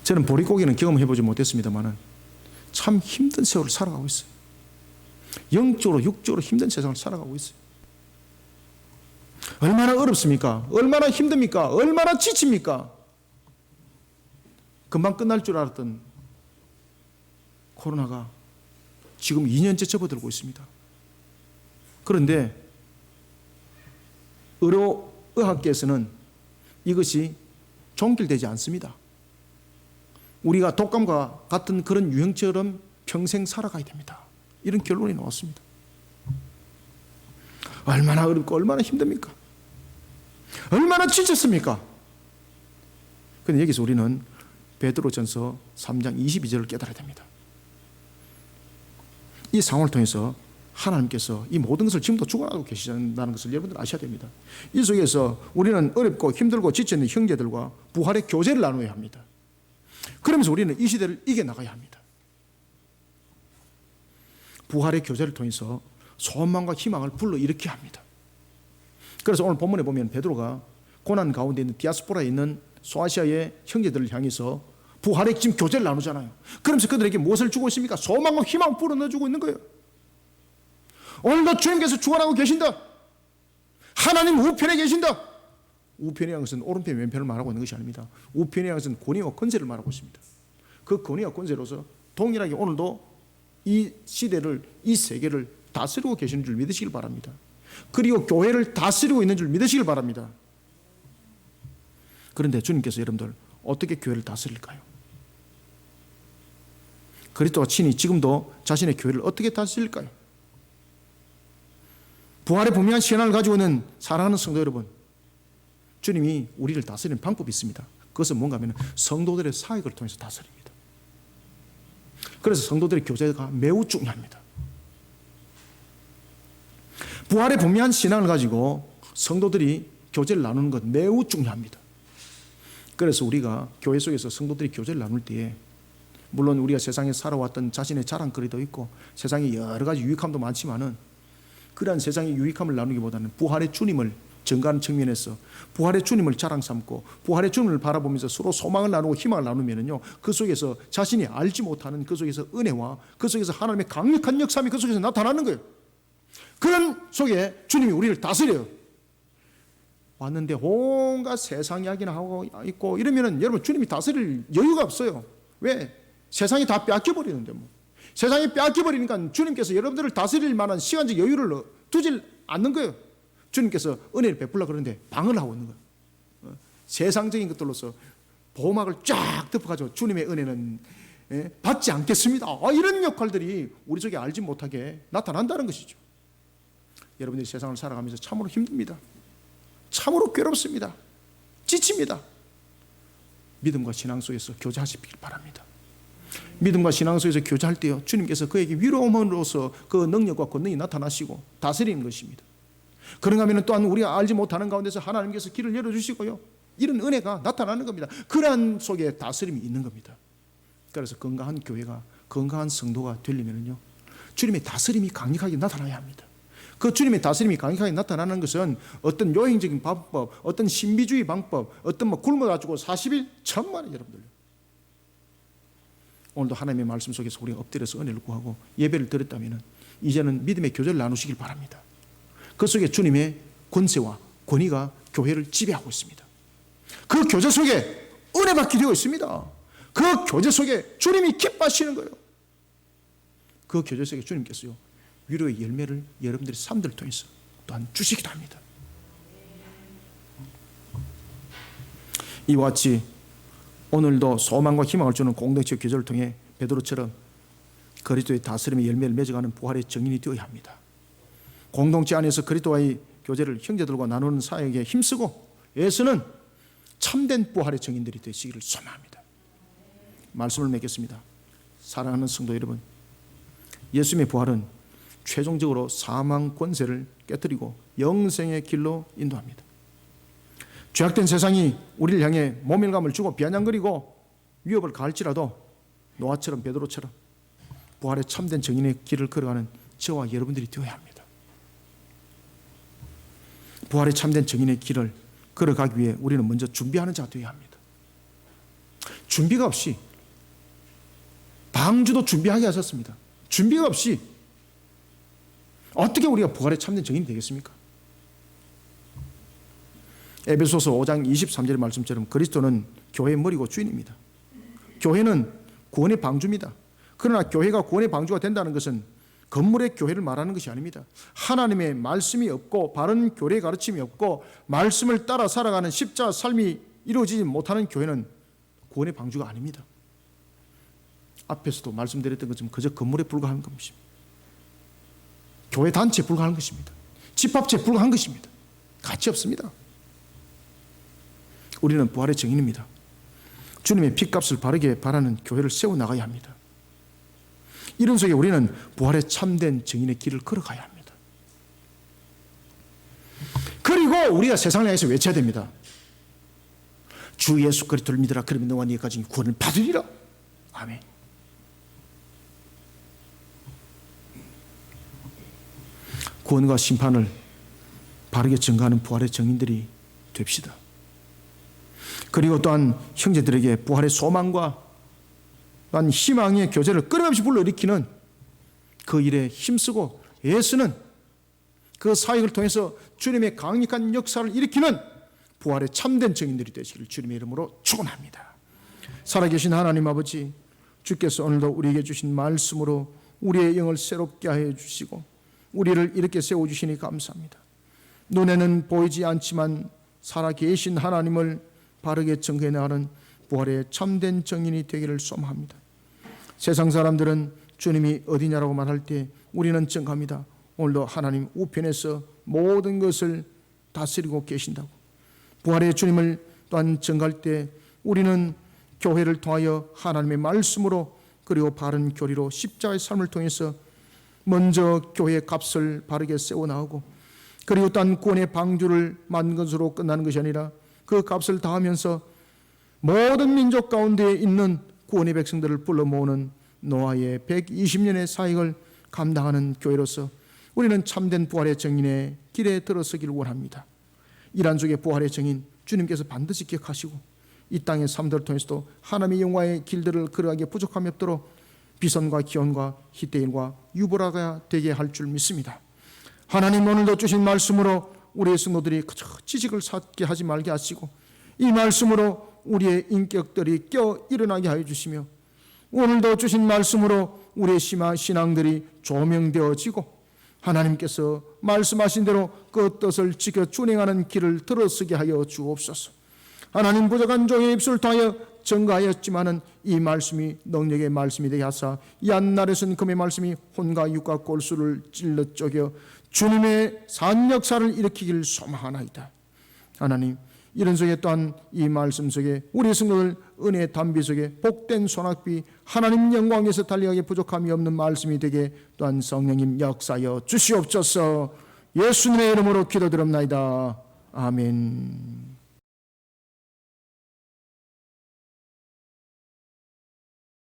저는 보릿고개는 경험해보지 못했습니다만 참 힘든 세월을 살아가고 있어요. 영적으로 육적으로 힘든 세상을 살아가고 있어요. 얼마나 어렵습니까? 얼마나 힘듭니까? 얼마나 지칩니까? 금방 끝날 줄 알았던 코로나가 지금 2년째 접어들고 있습니다. 그런데 의학계에서는 이것이 종결되지 않습니다. 우리가 독감과 같은 그런 유행처럼 평생 살아가야 됩니다. 이런 결론이 나왔습니다. 얼마나 어렵고 얼마나 힘듭니까? 얼마나 지쳤습니까? 그런데 여기서 우리는 베드로전서 3장 22절을 깨달아야 됩니다. 이 상황을 통해서 하나님께서 이 모든 것을 지금도 주관하고 계시다는 것을 여러분들 아셔야 됩니다. 이 속에서 우리는 어렵고 힘들고 지쳐있는 형제들과 부활의 교제를 나누어야 합니다. 그러면서 우리는 이 시대를 이겨나가야 합니다. 부활의 교제를 통해서 소망과 희망을 불러일으켜야 합니다. 그래서 오늘 본문에 보면 베드로가 고난 가운데 있는 디아스포라에 있는 소아시아의 형제들을 향해서 부활의 지금 교제를 나누잖아요. 그러면서 그들에게 무엇을 주고 있습니까? 소망과 희망을 불어넣어주고 있는 거예요. 오늘도 주님께서 주관하고 계신다. 하나님 우편에 계신다. 우편이라는 것은 오른편 왼편을 말하고 있는 것이 아닙니다. 우편이라는 것은 권위와 권세를 말하고 있습니다. 그 권위와 권세로서 동일하게 오늘도 이 시대를, 이 세계를 다스리고 계시는 줄 믿으시길 바랍니다. 그리고 교회를 다스리고 있는 줄 믿으시길 바랍니다. 그런데 주님께서 여러분들 어떻게 교회를 다스릴까요? 그리스도가 친히 지금도 자신의 교회를 어떻게 다스릴까요? 부활의 분명한 신앙을 가지고 있는 사랑하는 성도 여러분, 주님이 우리를 다스리는 방법이 있습니다. 그것은 뭔가 하면 성도들의 사역을 통해서 다스립니다. 그래서 성도들의 교제가 매우 중요합니다. 부활의 분명한 신앙을 가지고 성도들이 교제를 나누는 것 매우 중요합니다. 그래서 우리가 교회 속에서 성도들이 교제를 나눌 때에 물론 우리가 세상에 살아왔던 자신의 자랑거리도 있고 세상에 여러 가지 유익함도 많지만은 그러한 세상의 유익함을 나누기보다는 부활의 주님을 증가하는 측면에서 부활의 주님을 자랑 삼고 부활의 주님을 바라보면서 서로 소망을 나누고 희망을 나누면은요, 그 속에서 자신이 알지 못하는 그 속에서 은혜와 그 속에서 하나님의 강력한 역사함이 그 속에서 나타나는 거예요. 그런 속에 주님이 우리를 다스려요. 왔는데 온갖 세상 이야기나 하고 있고 이러면은 여러분 주님이 다스릴 여유가 없어요. 왜? 세상이 다 뺏겨버리는데 뭐. 세상이 뺏겨버리니까 주님께서 여러분들을 다스릴 만한 시간적 여유를 두질 않는 거예요. 주님께서 은혜를 베풀려고 그러는데 방을 하고 있는 거예요. 세상적인 것들로서 보호막을 쫙 덮어가지고 주님의 은혜는 받지 않겠습니다. 이런 역할들이 우리 속에 알지 못하게 나타난다는 것이죠. 여러분들이 세상을 살아가면서 참으로 힘듭니다. 참으로 괴롭습니다. 지칩니다. 믿음과 신앙 속에서 교제하시길 바랍니다. 믿음과 신앙 속에서 교제할 때요, 주님께서 그에게 위로함으로써 그 능력과 권능이 나타나시고 다스리는 것입니다. 그런가 하면 또한 우리가 알지 못하는 가운데서 하나님께서 길을 열어주시고요, 이런 은혜가 나타나는 겁니다. 그러한 속에 다스림이 있는 겁니다. 그래서 건강한 교회가, 건강한 성도가 되려면요, 주님의 다스림이 강력하게 나타나야 합니다. 그 주님의 다스림이 강력하게 나타나는 것은 어떤 요행적인 방법, 어떤 신비주의 방법, 어떤 굶어가지고 40일 천만에 여러분들, 오늘도 하나님의 말씀 속에서 우리가 엎드려서 은혜를 구하고 예배를 드렸다면 이제는 믿음의 교제를 나누시길 바랍니다. 그 속에 주님의 권세와 권위가 교회를 지배하고 있습니다. 그 교제 속에 은혜받게 되어 있습니다. 그 교제 속에 주님이 기뻐하시는 거예요. 그 교제 속에 주님께서요, 위로의 열매를 여러분들의 삶들을 통해서 또한 주시기도 합니다. 이와 같이 오늘도 소망과 희망을 주는 공동체 교제를 통해 베드로처럼 그리스도의 다스림의 열매를 맺어가는 부활의 증인이 되어야 합니다. 공동체 안에서 그리스도와의 교제를 형제들과 나누는 사역에 힘쓰고 애쓰는 참된 부활의 증인들이 되시기를 소망합니다. 말씀을 맺겠습니다. 사랑하는 성도 여러분, 예수님의 부활은 최종적으로 사망 권세를 깨뜨리고 영생의 길로 인도합니다. 죄악된 세상이 우리를 향해 모멸감을 주고 비아냥거리고 위협을 가할지라도 노아처럼 베드로처럼 부활의 참된 증인의 길을 걸어가는 저와 여러분들이 되어야 합니다. 부활의 참된 증인의 길을 걸어가기 위해 우리는 먼저 준비하는 자가 되어야 합니다. 준비가 없이, 방주도 준비하게 하셨습니다. 준비가 없이 어떻게 우리가 부활의 참된 증인이 되겠습니까? 에베소서 5장 23절의 말씀처럼 그리스도는 교회의 머리고 주인입니다. 교회는 구원의 방주입니다. 그러나 교회가 구원의 방주가 된다는 것은 건물의 교회를 말하는 것이 아닙니다. 하나님의 말씀이 없고 바른 교례 가르침이 없고 말씀을 따라 살아가는 십자가 삶이 이루어지지 못하는 교회는 구원의 방주가 아닙니다. 앞에서도 말씀드렸던 것처럼 그저 건물에 불과한 것입니다. 교회 단체에 불과한 것입니다. 집합체에 불과한 것입니다. 가치 없습니다. 우리는 부활의 증인입니다. 주님의 핏값을 바르게 바라는 교회를 세워나가야 합니다. 이런 속에 우리는 부활의 참된 증인의 길을 걸어가야 합니다. 그리고 우리가 세상을 향해서 외쳐야 됩니다. 주 예수 그리스도를 믿으라. 그러면 너와 네가 가진 구원을 받으리라. 아멘. 구원과 심판을 바르게 증거하는 부활의 증인들이 됩시다. 그리고 또한 형제들에게 부활의 소망과 또한 희망의 교제를 끊임없이 불러일으키는 그 일에 힘쓰고 애쓰는 그 사역을 통해서 주님의 강력한 역사를 일으키는 부활의 참된 증인들이 되시기를 주님의 이름으로 축원합니다. 살아계신 하나님 아버지, 주께서 오늘도 우리에게 주신 말씀으로 우리의 영을 새롭게 하여 주시고 우리를 이렇게 세워주시니 감사합니다. 눈에는 보이지 않지만 살아계신 하나님을 바르게 증거해 나가는 부활의 참된 증인이 되기를 소망합니다. 세상 사람들은 주님이 어디냐라고 말할 때 우리는 증거합니다. 오늘도 하나님 우편에서 모든 것을 다스리고 계신다고. 부활의 주님을 또한 증거할 때 우리는 교회를 통하여 하나님의 말씀으로 그리고 바른 교리로 십자가의 삶을 통해서 먼저 교회의 값을 바르게 세워나가고 그리고 또한 구원의 방주를 만든 것으로 끝나는 것이 아니라 그 값을 다하면서 모든 민족 가운데 있는 구원의 백성들을 불러 모으는 노아의 120년의 사역을 감당하는 교회로서 우리는 참된 부활의 증인의 길에 들어서기를 원합니다. 이란 속의 부활의 증인 주님께서 반드시 기억하시고 이 땅의 삶들을 통해서도 하나님의 영광의 길들을 걸어가기에 부족함이 없도록 비선과 기원과 히데일과 유보라가 되게 할 줄 믿습니다. 하나님 오늘도 주신 말씀으로 우리의 성도들이 그저 지식을 쌓게 하지 말게 하시고 이 말씀으로 우리의 인격들이 껴 일어나게 하여 주시며 오늘도 주신 말씀으로 우리의 신앙들이 조명되어지고 하나님께서 말씀하신 대로 그 뜻을 지켜 준행하는 길을 들어서게 하여 주옵소서. 하나님 부족한 종의 입술을 통하여 증거하였지만은 이 말씀이 능력의 말씀이 되게 하사 옛날에선 금의 말씀이 혼과 육과 골수를 찔러 쪼개 주님의 산 역사를 일으키기를 소망하나이다. 하나님 이런 속에 또한 이 말씀 속에 우리 성도들 은혜의 담비 속에 복된 소낙비 하나님 영광에서 달려가기 부족함이 없는 말씀이 되게 또한 성령님 역사여 주시옵소서. 예수님의 이름으로 기도드립나이다. 아멘.